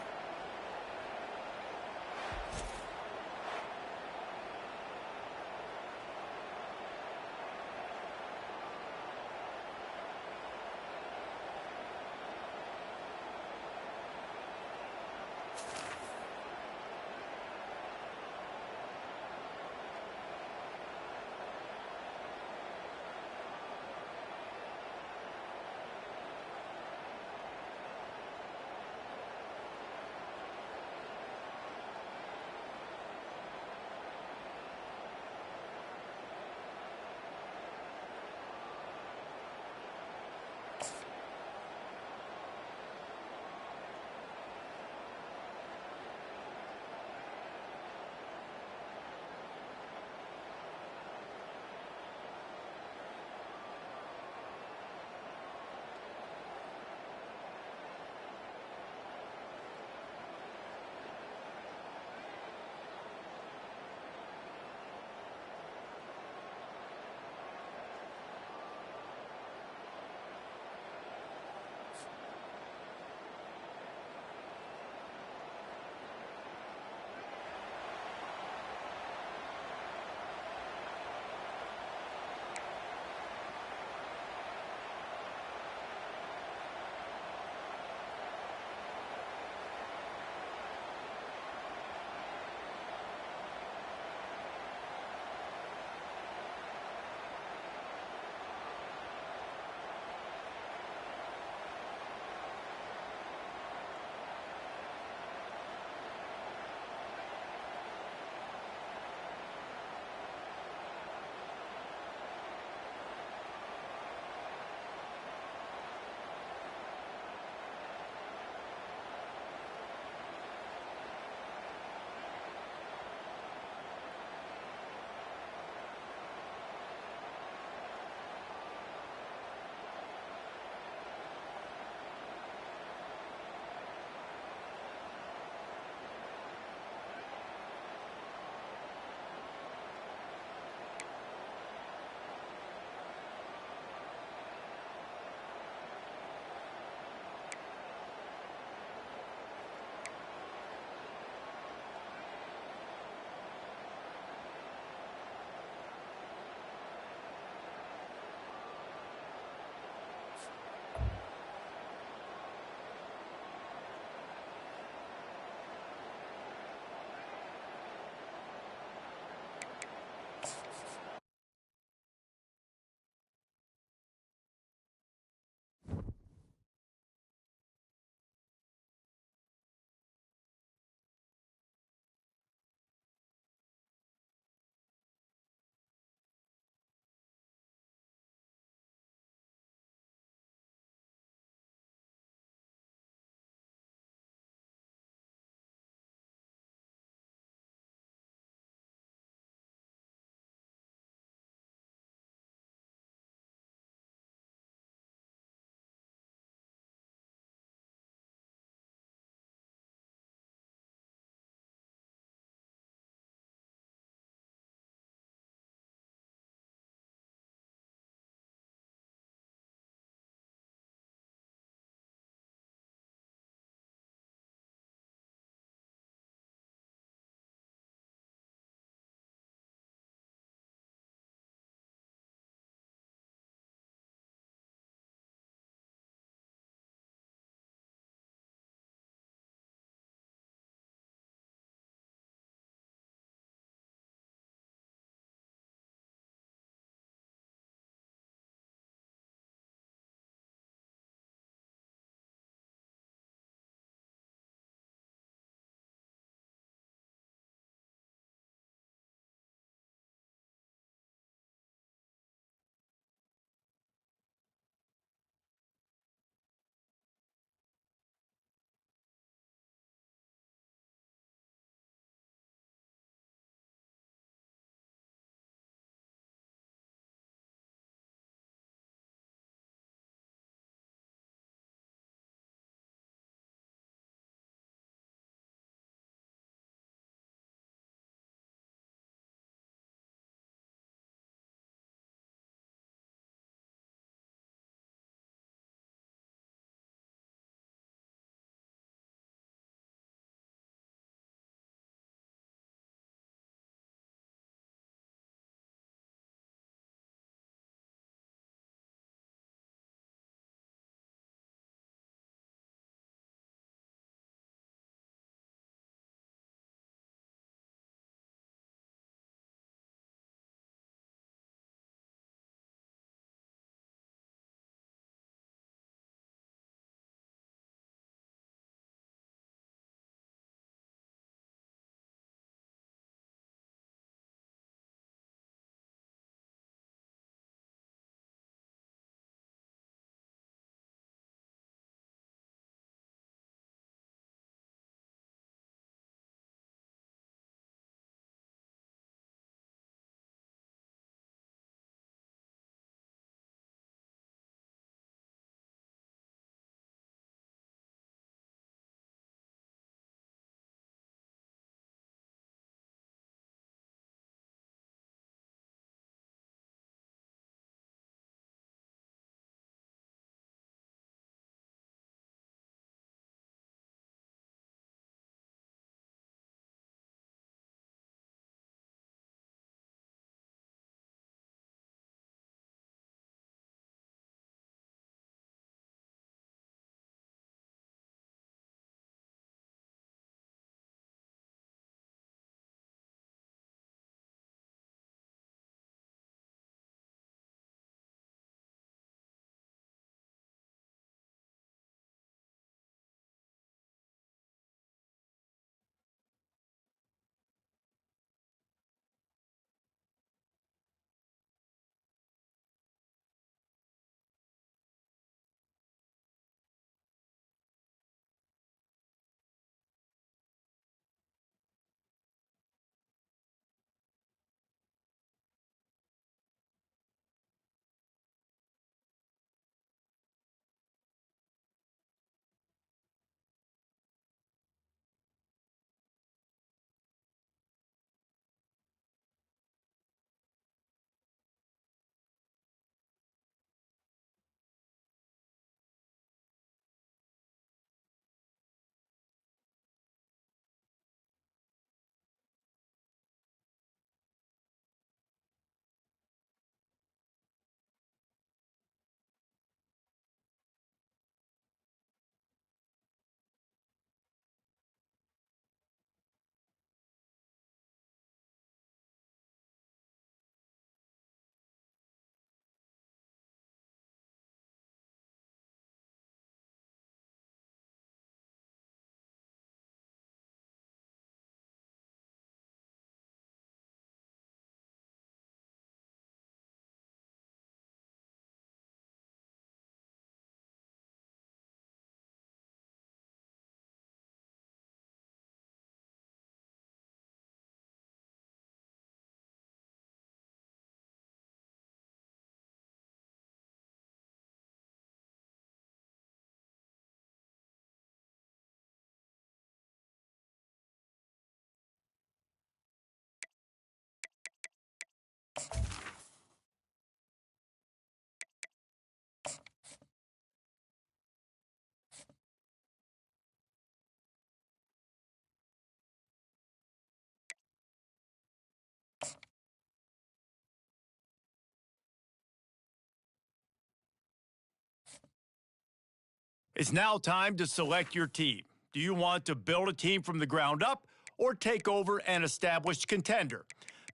It's now time to select your team. Do you want to build a team from the ground up or take over an established contender?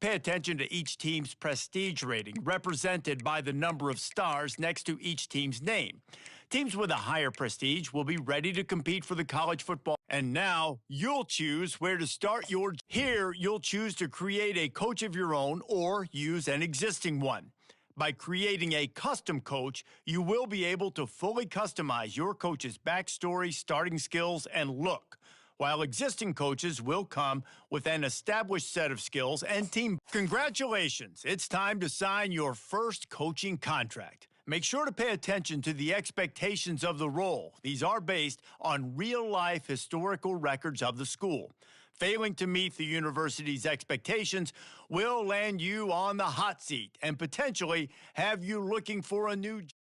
Pay attention to each team's prestige rating, represented by the number of stars next to each team's name. Teams with a higher prestige will be ready to compete for the college football. And now you'll choose where to start your. Here, you'll choose to create a coach of your own or use an existing one. By creating a custom coach, you will be able to fully customize your coach's backstory, starting skills, and look, while existing coaches will come with an established set of skills and team. Congratulations, it's time to sign your first coaching contract. Make sure to pay attention to the expectations of the role. These are based on real-life historical records of the school. Failing to meet the university's expectations will land you on the hot seat and potentially have you looking for a new job.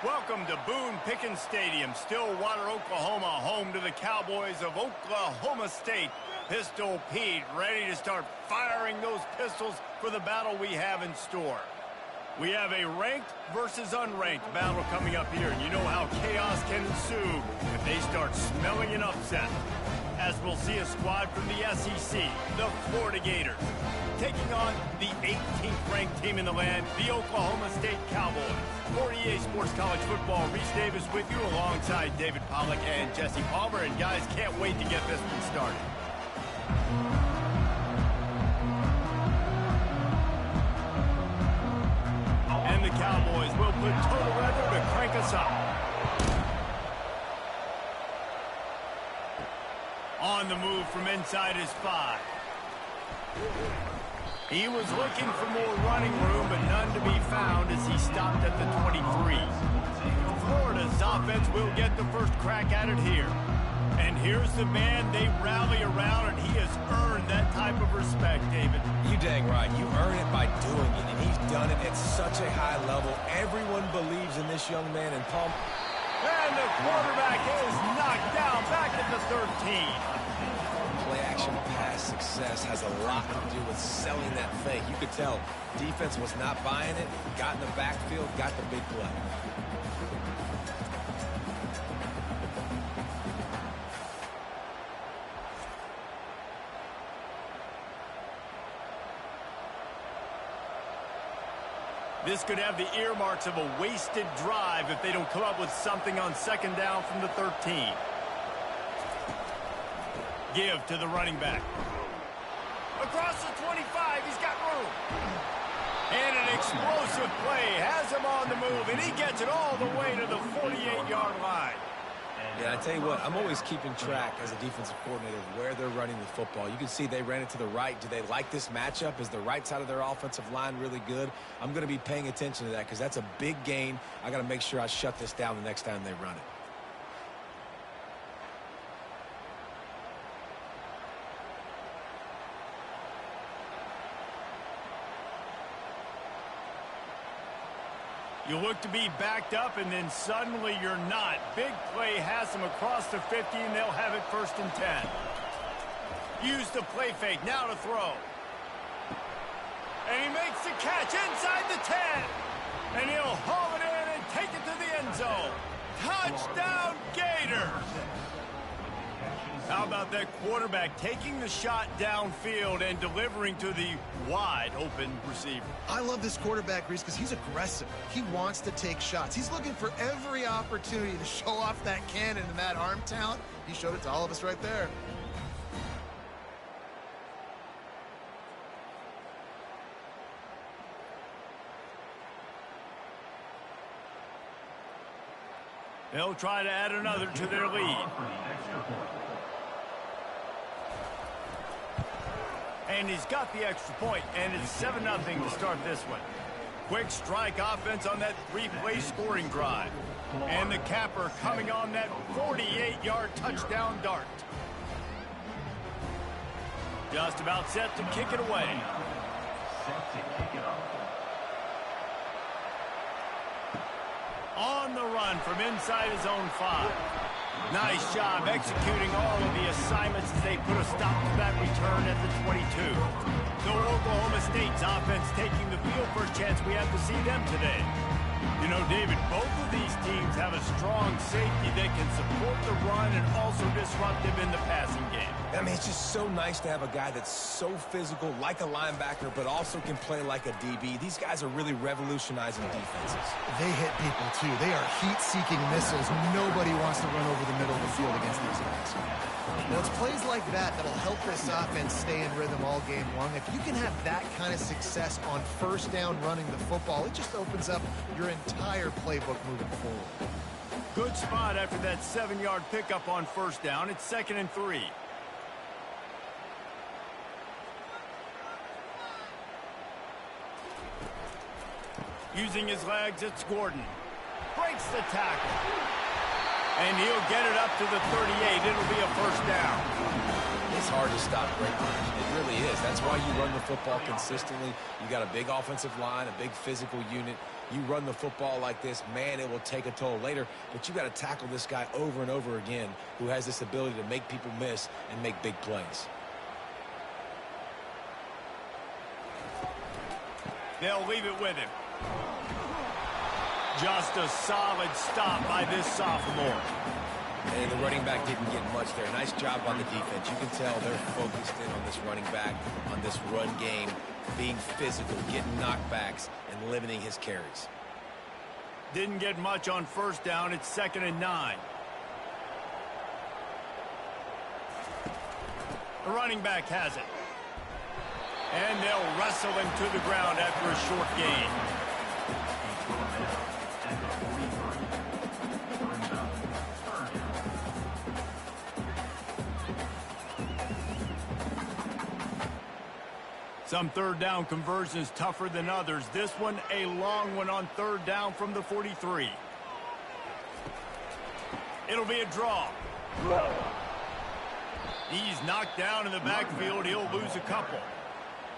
Welcome to Boone Pickens Stadium, Stillwater, Oklahoma, home to the Cowboys of Oklahoma State. Pistol Pete ready to start firing those pistols for the battle we have in store. We have a ranked versus unranked battle coming up here, and you know how chaos can ensue if they start smelling an upset. As we'll see a squad from the SEC, the Florida Gators, taking on the 18th ranked team in the land, the Oklahoma State Cowboys. For EA Sports College Football, Reese Davis with you alongside David Pollack and Jesse Palmer. And guys, can't wait to get this one started. And the Cowboys will put total weather to crank us up. On the move from inside his 5. He was looking for more running room, but none to be found as he stopped at the 23. Florida's offense will get the first crack at it here. And here's the man they rally around, and he has earned that type of respect, David. You dang right. You earn it by doing it, and he's done it at such a high level. Everyone believes in this young man, and Palm. And the quarterback is knocked down back at the 13. Play-action pass success has a lot to do with selling that fake. You could tell defense was not buying it, got in the backfield, got the big play. This could have the earmarks of a wasted drive if they don't come up with something on second down from the 13. Give to the running back. Across the 25, he's got room. And an explosive play has him on the move, and he gets it all the way to the 48-yard line. Yeah, I tell you what, I'm always keeping track as a defensive coordinator of where they're running the football. You can see they ran it to the right. Do they like this matchup? Is the right side of their offensive line really good? I'm going to be paying attention to that because that's a big gain. I got to make sure I shut this down the next time they run it. You look to be backed up, and then suddenly you're not. Big play has them across the 50, and they'll have it 1st and 10. Use the play fake, now to throw. And he makes the catch inside the 10. And he'll haul it in and take it to the end zone. Touchdown, Gators! How about that quarterback taking the shot downfield and delivering to the wide-open receiver? I love this quarterback, Reese, because he's aggressive. He wants to take shots. He's looking for every opportunity to show off that cannon and that arm talent. He showed it to all of us right there. They'll try to add another to their lead. And he's got the extra point, and it's 7-0 to start this one. Quick strike offense on that 3-play scoring drive. And the capper coming on that 48-yard touchdown dart. Just about set to kick it away. Set to kick it off. On the run from inside his own 5. Nice job executing all of the assignments as they put a stop to that return at the 22. So Oklahoma State's offense taking the field. First chance we have to see them today. You know, David, both of these teams have a strong safety that can support the run and also disruptive in the passing game. I mean, it's just so nice to have a guy that's so physical, like a linebacker, but also can play like a DB. These guys are really revolutionizing defenses. They hit people, too. They are heat-seeking missiles. Nobody wants to run over the middle of the field against these guys. Well, it's plays like that that'll help this offense stay in rhythm all game long. If you can have that kind of success on first down running the football, it just opens up your entire playbook moving forward. Good spot after that 7-yard pickup on first down. It's 2nd and 3. Using his legs, it's Gordon. Breaks the tackle. And he'll get it up to the 38. It'll be a first down. It's hard to stop great runners. It really is. That's why you run the football consistently. You got a big offensive line, a big physical unit. You run the football like this, man, it will take a toll later. But you got to tackle this guy over and over again who has this ability to make people miss and make big plays. They'll leave it with him. Just a solid stop by this sophomore. And the running back didn't get much there. Nice job on the defense. You can tell they're focused in on this running back, on this run game, being physical, getting knockbacks, and limiting his carries. Didn't get much on first down. It's 2nd and 9. The running back has it. And they'll wrestle him to the ground after a short gain. Some third down conversions tougher than others. This one, a long one on third down from the 43. It'll be a draw. He's knocked down in the backfield. He'll lose a couple.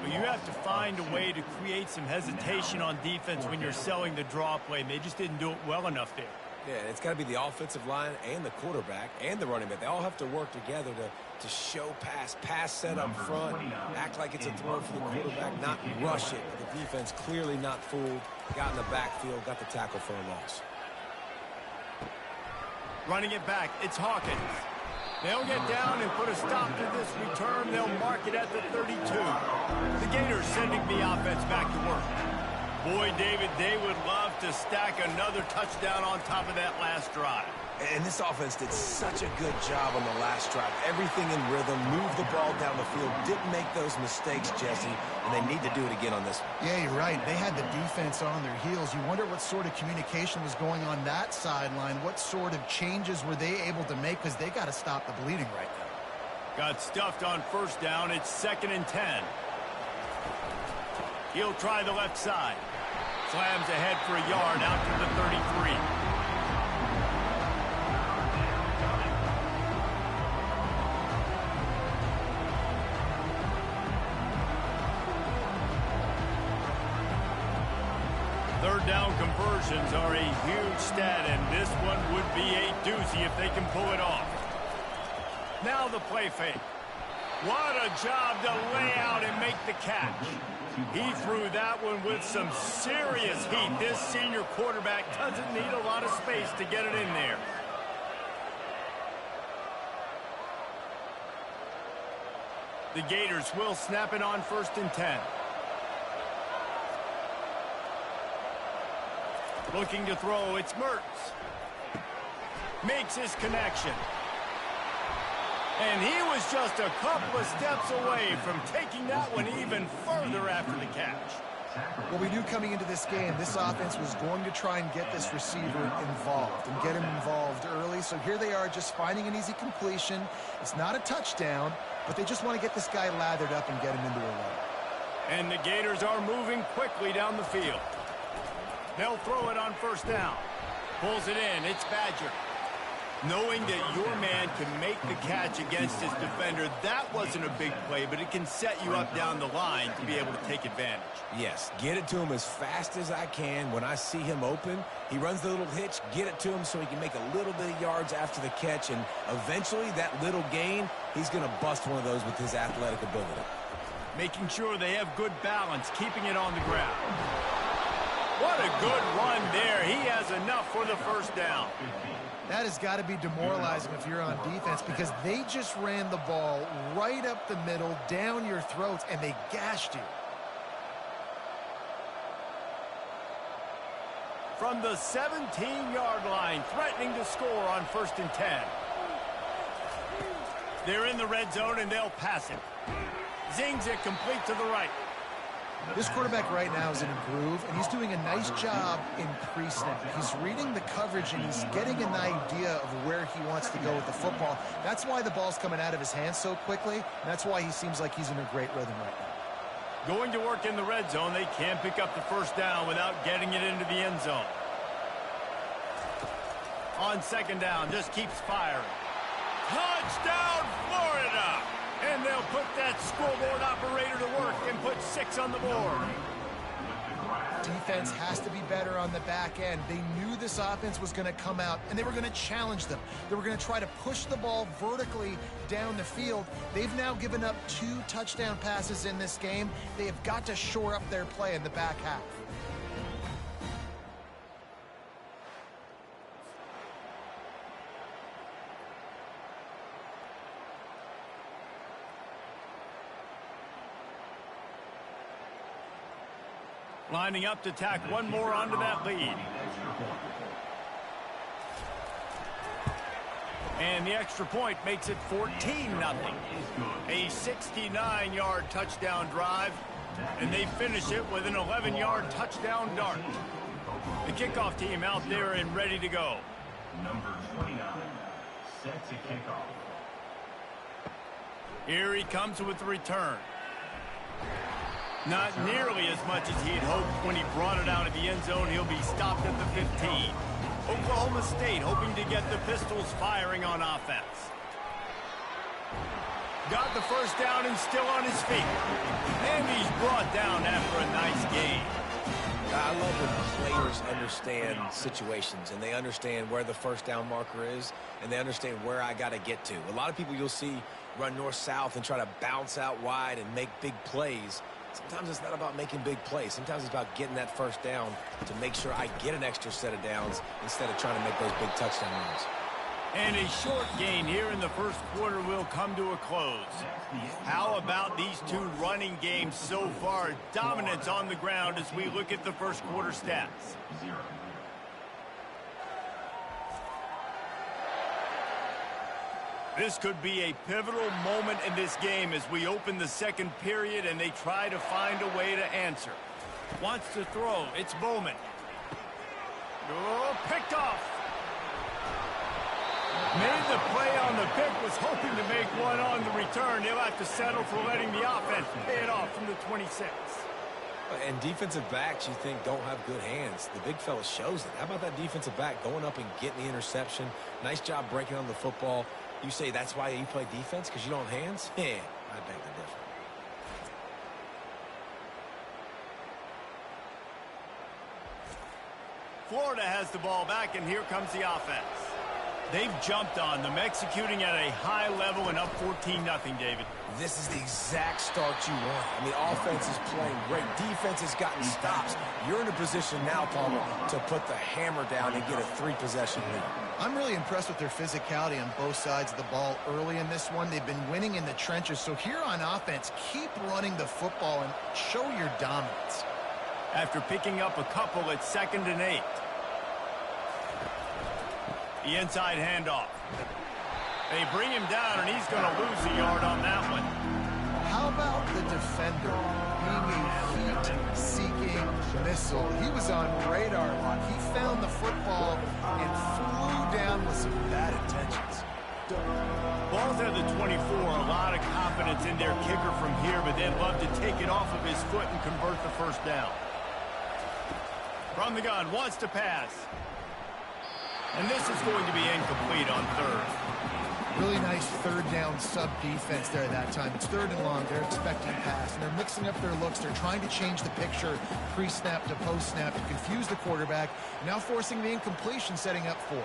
But you have to find a way to create some hesitation on defense when you're selling the draw play. And they just didn't do it well enough there. Yeah, it's got to be the offensive line and the quarterback and the running back. They all have to work together to show pass set up front, act like it's a throw for the quarterback, not rush it. The defense clearly not fooled, got in the backfield, got the tackle for a loss. Running it back, it's Hawkins. They'll get down and put a stop to this return. They'll mark it at the 32. The Gators sending the offense back to work. Boy, David, they would love to stack another touchdown on top of that last drive. And this offense did such a good job on the last drive. Everything in rhythm, moved the ball down the field, didn't make those mistakes, Jesse, and they need to do it again on this one. Yeah, you're right. They had the defense on their heels. You wonder what sort of communication was going on that sideline. What sort of changes were they able to make, because they got to stop the bleeding right now. Got stuffed on first down. It's 2nd and 10. He'll try the left side. Slams ahead for a yard out to the 33. Third down conversions are a huge stat, and this one would be a doozy if they can pull it off. Now the play fake. What a job to lay out and make the catch. He threw that one with some serious heat. This senior quarterback doesn't need a lot of space to get it in there. The Gators will snap it on 1st and 10. Looking to throw, it's Mertz. Makes his connection. And he was just a couple of steps away from taking that one even further after the catch. Well, we knew coming into this game, this offense was going to try and get this receiver involved and get him involved early. So here they are just finding an easy completion. It's not a touchdown, but they just want to get this guy lathered up and get him into a run. And the Gators are moving quickly down the field. They'll throw it on first down. Pulls it in. It's Badger. Knowing that your man can make the catch against his defender, that wasn't a big play, but it can set you up down the line to be able to take advantage. Yes, get it to him as fast as I can. When I see him open, he runs the little hitch, get it to him so he can make a little bit of yards after the catch, and eventually that little gain, he's going to bust one of those with his athletic ability. Making sure they have good balance, keeping it on the ground. What a good run there. He has enough for the first down. That has got to be demoralizing if you're on defense, because they just ran the ball right up the middle, down your throats, and they gashed you. From the 17-yard line, threatening to score on 1st and 10. They're in the red zone, and they'll pass it. Zings it complete to the right. This quarterback right now is in a groove, and he's doing a nice job in pre-snap. He's reading the coverage, and he's getting an idea of where he wants to go with the football. That's why the ball's coming out of his hands so quickly, and that's why he seems like he's in a great rhythm right now. Going to work in the red zone, they can't pick up the first down without getting it into the end zone. On second down, just keeps firing. Touchdown, Florida! And they'll put that scoreboard operator to work and put 6 on the board. Defense has to be better on the back end. They knew this offense was going to come out, and they were going to challenge them. They were going to try to push the ball vertically down the field. They've now given up 2 touchdown passes in this game. They have got to shore up their play in the back half. Lining up to tack one more onto that lead. And the extra point makes it 14-0. A 69-yard touchdown drive, and they finish it with an 11-yard touchdown dart. The kickoff team out there and ready to go. Number 29, set to kick off. Here he comes with the return. Not nearly as much as he had hoped when he brought it out of the end zone. He'll be stopped at the 15. Oklahoma State hoping to get the Pistols firing on offense. Got the first down and still on his feet. And he's brought down after a nice gain. I love when players understand situations and they understand where the first down marker is and they understand where I got to get to. A lot of people you'll see run north-south and try to bounce out wide and make big plays. Sometimes it's not about making big plays. Sometimes it's about getting that first down to make sure I get an extra set of downs instead of trying to make those big touchdown runs. And a short gain here in the first quarter will come to a close. How about these 2 running games so far? Dominance on the ground as we look at the first quarter stats. This could be a pivotal moment in this game as we open the second period and they try to find a way to answer. Wants to throw. It's Bowman. Oh, picked off. Made the play on the pick, was hoping to make one on the return. He'll have to settle for letting the offense pay it off from the 26. And defensive backs you think don't have good hands. The big fella shows it. How about that defensive back going up and getting the interception? Nice job breaking on the football. You say that's why you play defense, because you don't have hands? Yeah, I beg to differ. Florida has the ball back, and here comes the offense. They've jumped on them, executing at a high level and up 14-0, David. This is the exact start you want. I mean, offense is playing great. Defense has gotten stops. You're in a position now, Palmer, to put the hammer down and get a 3-possession lead. I'm really impressed with their physicality on both sides of the ball early in this one. They've been winning in the trenches. So here on offense, keep running the football and show your dominance. After picking up a couple at 2nd and 8. The inside handoff. They bring him down, and he's going to lose a yard on that one. How about the defender being a heat-seeking missile? He was on radar lock. He found the football and flew down with some bad intentions. Ball's at the 24. A lot of confidence in their kicker from here, but they'd love to take it off of his foot and convert the first down. From the gun, wants to pass. And this is going to be incomplete on 3rd. Really nice 3rd down sub-defense there that time. It's 3rd and long. They're expecting pass, and they're mixing up their looks. They're trying to change the picture pre-snap to post-snap to confuse the quarterback, now forcing the incompletion, setting up 4th.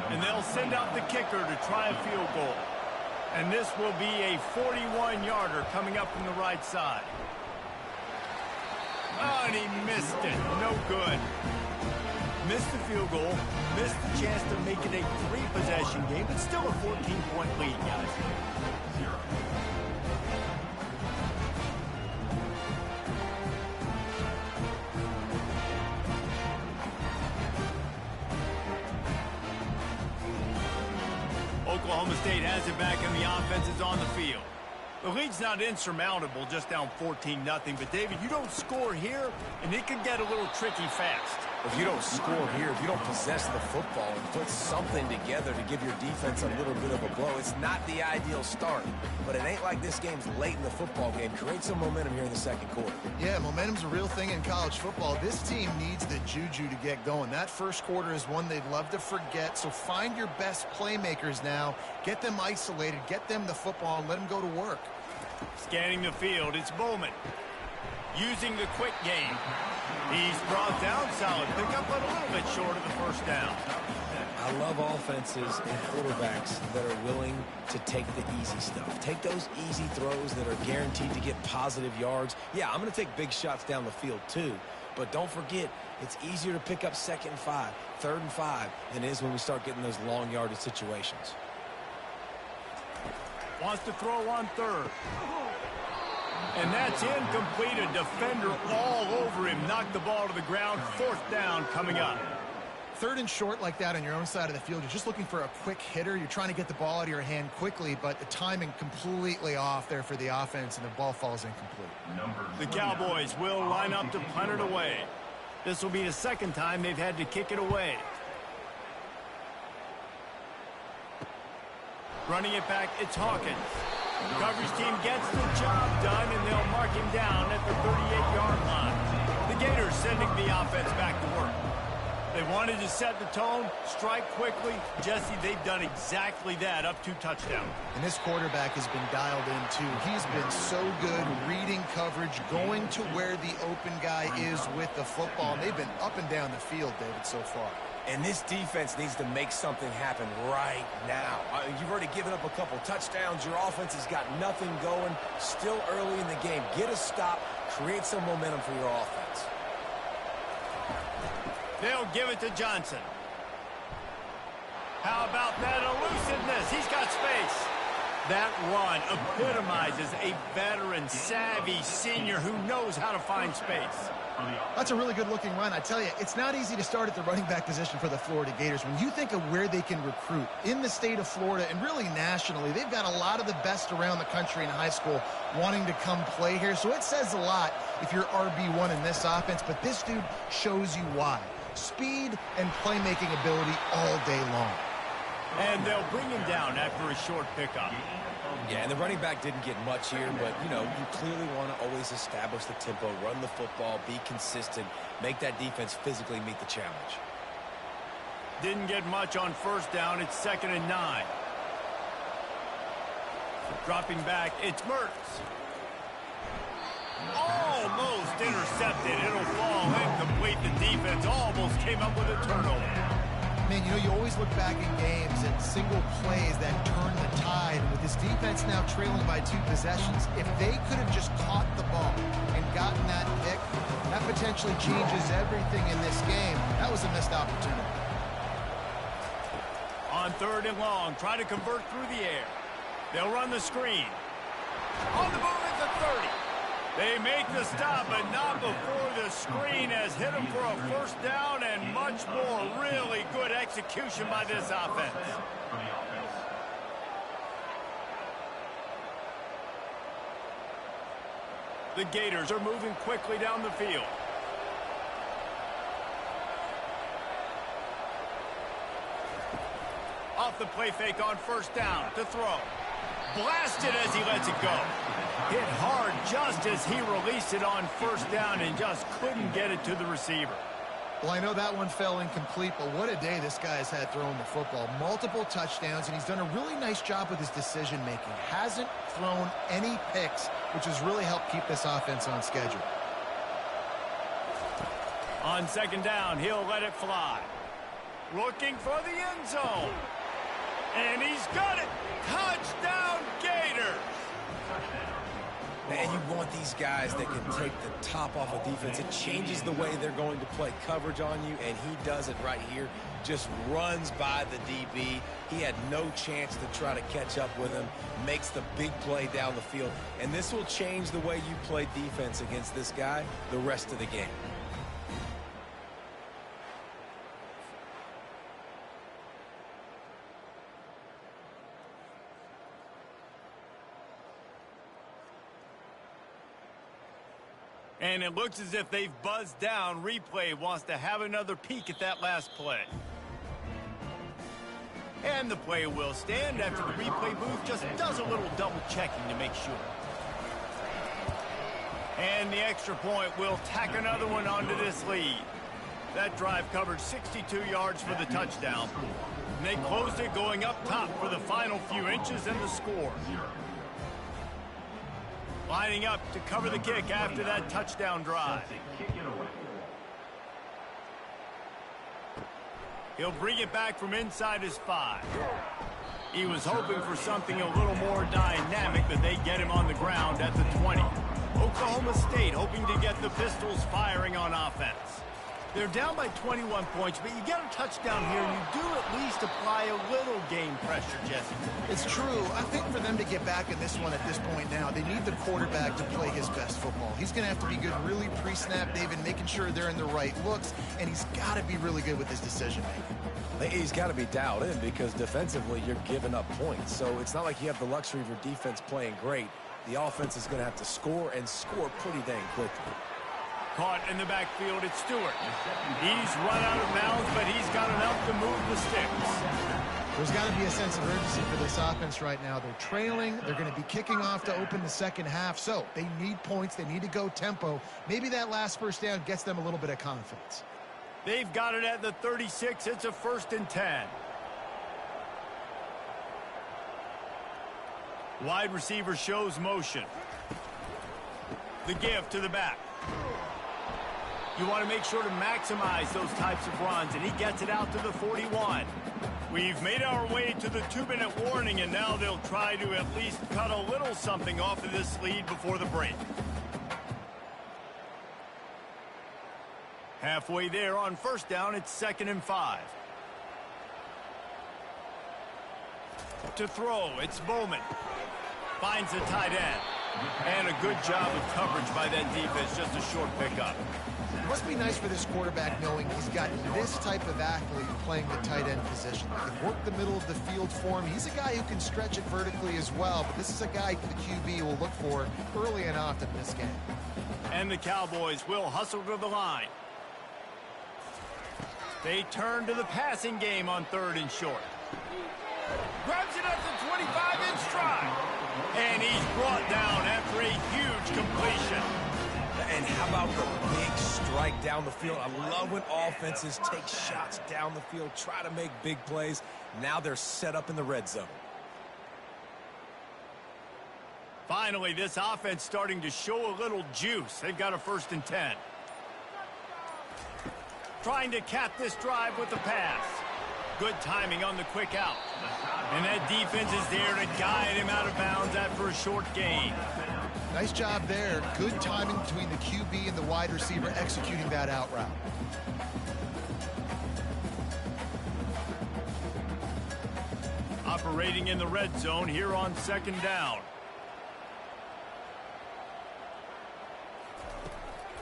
And they'll send out the kicker to try a field goal. And this will be a 41-yarder coming up from the right side. Oh, and he missed it. No good. Missed the field goal, missed the chance to make it a 3-possession game, but still a 14-point lead, guys. Oklahoma State has it back, and the offense is on the field. The lead's not insurmountable, just down 14-0, but David, you don't score here, and it can get a little tricky fast. If you don't score here, if you don't possess the football and put something together to give your defense a little bit of a blow, it's not the ideal start. But it ain't like this game's late in the football game. Create some momentum here in the second quarter. Yeah, momentum's a real thing in college football. This team needs the juju to get going. That first quarter is one they'd love to forget, so find your best playmakers now. Get them isolated, get them the football, and let them go to work. Scanning the field, it's Bowman. Using the quick game. He's brought down solid pickup, but a little bit short of the first down. I love offenses and quarterbacks that are willing to take the easy stuff. Take those easy throws that are guaranteed to get positive yards. Yeah, I'm going to take big shots down the field too. But don't forget, it's easier to pick up 2nd and 5, 3rd and 5 than it is when we start getting those long yardage situations. Wants to throw on 3rd. And that's incomplete. A defender all over him. Knocked the ball to the ground. 4th down coming up. 3rd and short like that on your own side of the field. You're just looking for a quick hitter. You're trying to get the ball out of your hand quickly, but the timing completely off there for the offense, and the ball falls incomplete. The Cowboys will line up to punt it away. This will be the 2nd time they've had to kick it away. Running it back, it's Hawkins. Coverage team gets the job done, and they'll mark him down at the 38-yard line. The Gators sending the offense back to work. They wanted to set the tone, strike quickly. Jesse, they've done exactly that, up 2 touchdowns. And this quarterback has been dialed in, too. He's been so good reading coverage, going to where the open guy is with the football. And they've been up and down the field, David, so far. And this defense needs to make something happen right now. You've already given up a couple touchdowns. Your offense has got nothing going. Still early in the game. Get a stop. Create some momentum for your offense. They'll give it to Johnson. How about that elusiveness? He's got space. That run epitomizes a veteran, savvy senior who knows how to find space. That's a really good-looking run. I tell you, it's not easy to start at the running back position for the Florida Gators. When you think of where they can recruit in the state of Florida and really nationally, they've got a lot of the best around the country in high school wanting to come play here. So it says a lot if you're RB1 in this offense, but this dude shows you why. Speed and playmaking ability all day long. And they'll bring him down after a short pickup. Yeah, and the running back didn't get much here, but, you know, you clearly want to always establish the tempo, run the football, be consistent, make that defense physically meet the challenge. Didn't get much on 1st down. It's 2nd and 9. Dropping back, it's Mertz. Almost intercepted. It'll fall incomplete. The defense almost came up with a turnover. Man, you know, you always look back in games at single plays that turn the tide. With this defense now trailing by 2 possessions, if they could have just caught the ball and gotten that pick, that potentially changes everything in this game. That was a missed opportunity. On 3rd and long, try to convert through the air. They'll run the screen. On the move at the 30. They make the stop, but not before the screen has hit them for a 1st down and much more. Really good execution by this offense. The Gators are moving quickly down the field. Off the play fake on 1st down to throw. Blasted as he lets it go. Hit hard just as he released it on 1st down and just couldn't get it to the receiver. Well, I know that one fell incomplete, but what a day this guy has had throwing the football. Multiple touchdowns, and he's done a really nice job with his decision-making. Hasn't thrown any picks, which has really helped keep this offense on schedule. On 2nd down, he'll let it fly. Looking for the end zone. And he's got it. Touchdown, Gators. Man, you want these guys that can take the top off a defense. It changes the way they're going to play coverage on you, and he does it right here. Just runs by the DB. He had no chance to try to catch up with him. Makes the big play down the field. And this will change the way you play defense against this guy the rest of the game. And it looks as if they've buzzed down. Replay wants to have another peek at that last play. And the play will stand after the replay booth just does a little double checking to make sure. And the extra point will tack another one onto this lead. That drive covered 62 yards for the touchdown. And they closed it going up top for the final few inches and the score. Lining up to cover the kick after that touchdown drive. He'll bring it back from inside his 5. He was hoping for something a little more dynamic, but they get him on the ground at the 20. Oklahoma State hoping to get the Pistols firing on offense. They're down by 21 points, but you get a touchdown here, and you do at least apply a little game pressure, Jesse. It's true. I think for them to get back in this one at this point now, they need the quarterback to play his best football. He's going to have to be good really pre-snap, David, making sure they're in the right looks, and he's got to be really good with his decision-making. He's got to be dialed in because defensively you're giving up points. So it's not like you have the luxury of your defense playing great. The offense is going to have to score and score pretty dang quickly. Caught in the backfield, it's Stewart. He's run out of bounds, but he's got enough to move the sticks. There's got to be a sense of urgency for this offense right now. They're trailing. They're going to be kicking off to open the second half. So they need points. They need to go tempo. Maybe that last first down gets them a little bit of confidence. They've got it at the 36. It's a 1st and 10. Wide receiver shows motion. The give to the back. You want to make sure to maximize those types of runs, and he gets it out to the 41. We've made our way to the 2-minute warning, and now they'll try to at least cut a little something off of this lead before the break. Halfway there on first down, it's 2nd and 5. To throw, it's Bowman. Finds the tight end. And a good job of coverage by that defense, just a short pickup. It must be nice for this quarterback knowing he's got this type of athlete playing the tight end position. He can work the middle of the field for him. He's a guy who can stretch it vertically as well, but this is a guy the QB will look for early and often in this game. And the Cowboys will hustle to the line. They turn to the passing game on 3rd and short. Grabs it at the 25 in stride. And he's brought down after a huge completion. And how about the big strike down the field? I love when offenses take shots down the field, try to make big plays. Now they're set up in the red zone. Finally, this offense starting to show a little juice. They've got a 1st and 10. Trying to cap this drive with the pass. Good timing on the quick out. And that defense is there to guide him out of bounds after a short gain. Nice job there. Good timing between the QB and the wide receiver executing that out route. Operating in the red zone here on 2nd down.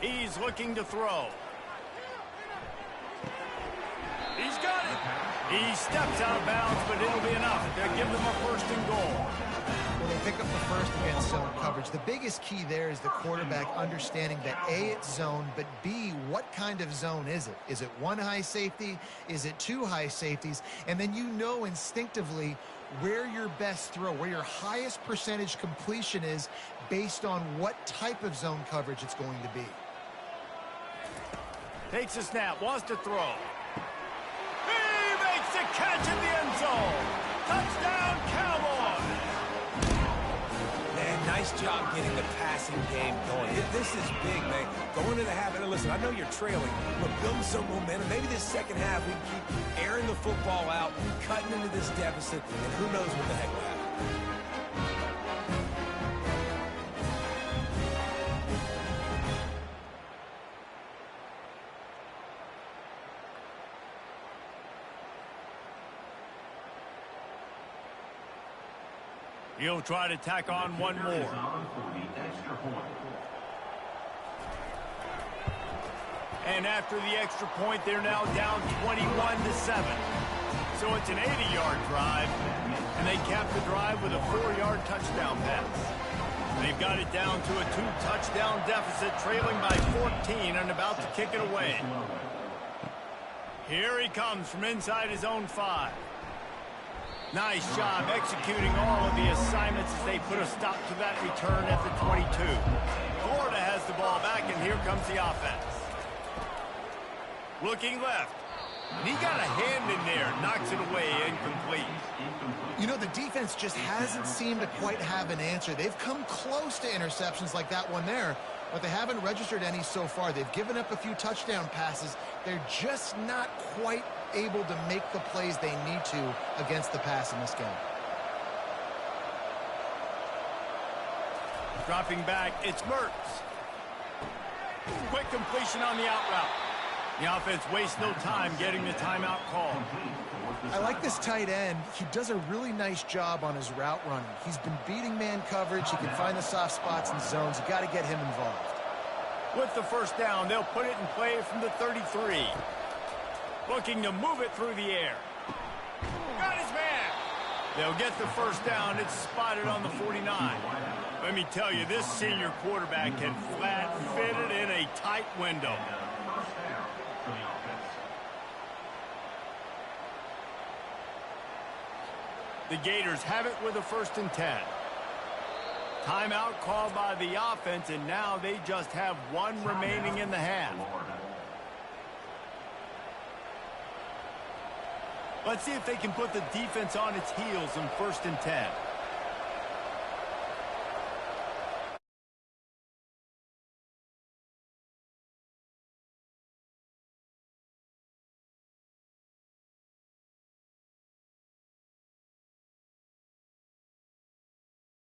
He's looking to throw. He's got it. He steps out of bounds, but it'll be enough. They'll give them a 1st and goal. Well, they pick up the first against zone coverage. The biggest key there is the quarterback understanding that A, it's zone, but B, what kind of zone is it? Is it 1 high safety? Is it 2 high safeties? And then you know instinctively where your best throw, where your highest percentage completion is based on what type of zone coverage it's going to be. Takes a snap, wants to throw. He makes a catch in the end zone. Touchdown, Cowboys! Man, nice job getting the passing game going. This is big, man. Going into the half, and listen, I know you're trailing, but building some momentum. Maybe this second half we keep airing the football out, cutting into this deficit, and who knows what the heck will happen. He'll try to tack on one more. And after the extra point, they're now down 21-7. So it's an 80-yard drive, and they cap the drive with a 4-yard touchdown pass. They've got it down to a 2-touchdown deficit, trailing by 14 and about to kick it away. Here he comes from inside his own 5. Nice job executing all of the assignments as they put a stop to that return at the 22. Florida has the ball back, and here comes the offense. Looking left. And he got a hand in there, knocks it away, incomplete. You know, the defense just hasn't seemed to quite have an answer. They've come close to interceptions like that one there, but they haven't registered any so far. They've given up a few touchdown passes. They're just not quite able to make the plays they need to against the pass in this game. Dropping back, it's Mertz. Quick completion on the out route. The offense wastes no time getting the timeout call. I like this tight end. He does a really nice job on his route running. He's been beating man coverage. He can find the soft spots and zones. You got to get him involved. With the first down, they'll put it in play from the 33. Looking to move it through the air. Got his man. They'll get the first down. It's spotted on the 49. Let me tell you, this senior quarterback can flat fit it in a tight window. The Gators have it with a 1st and 10. Timeout called by the offense, and now they just have one remaining in the half. Let's see if they can put the defense on its heels in 1st and 10.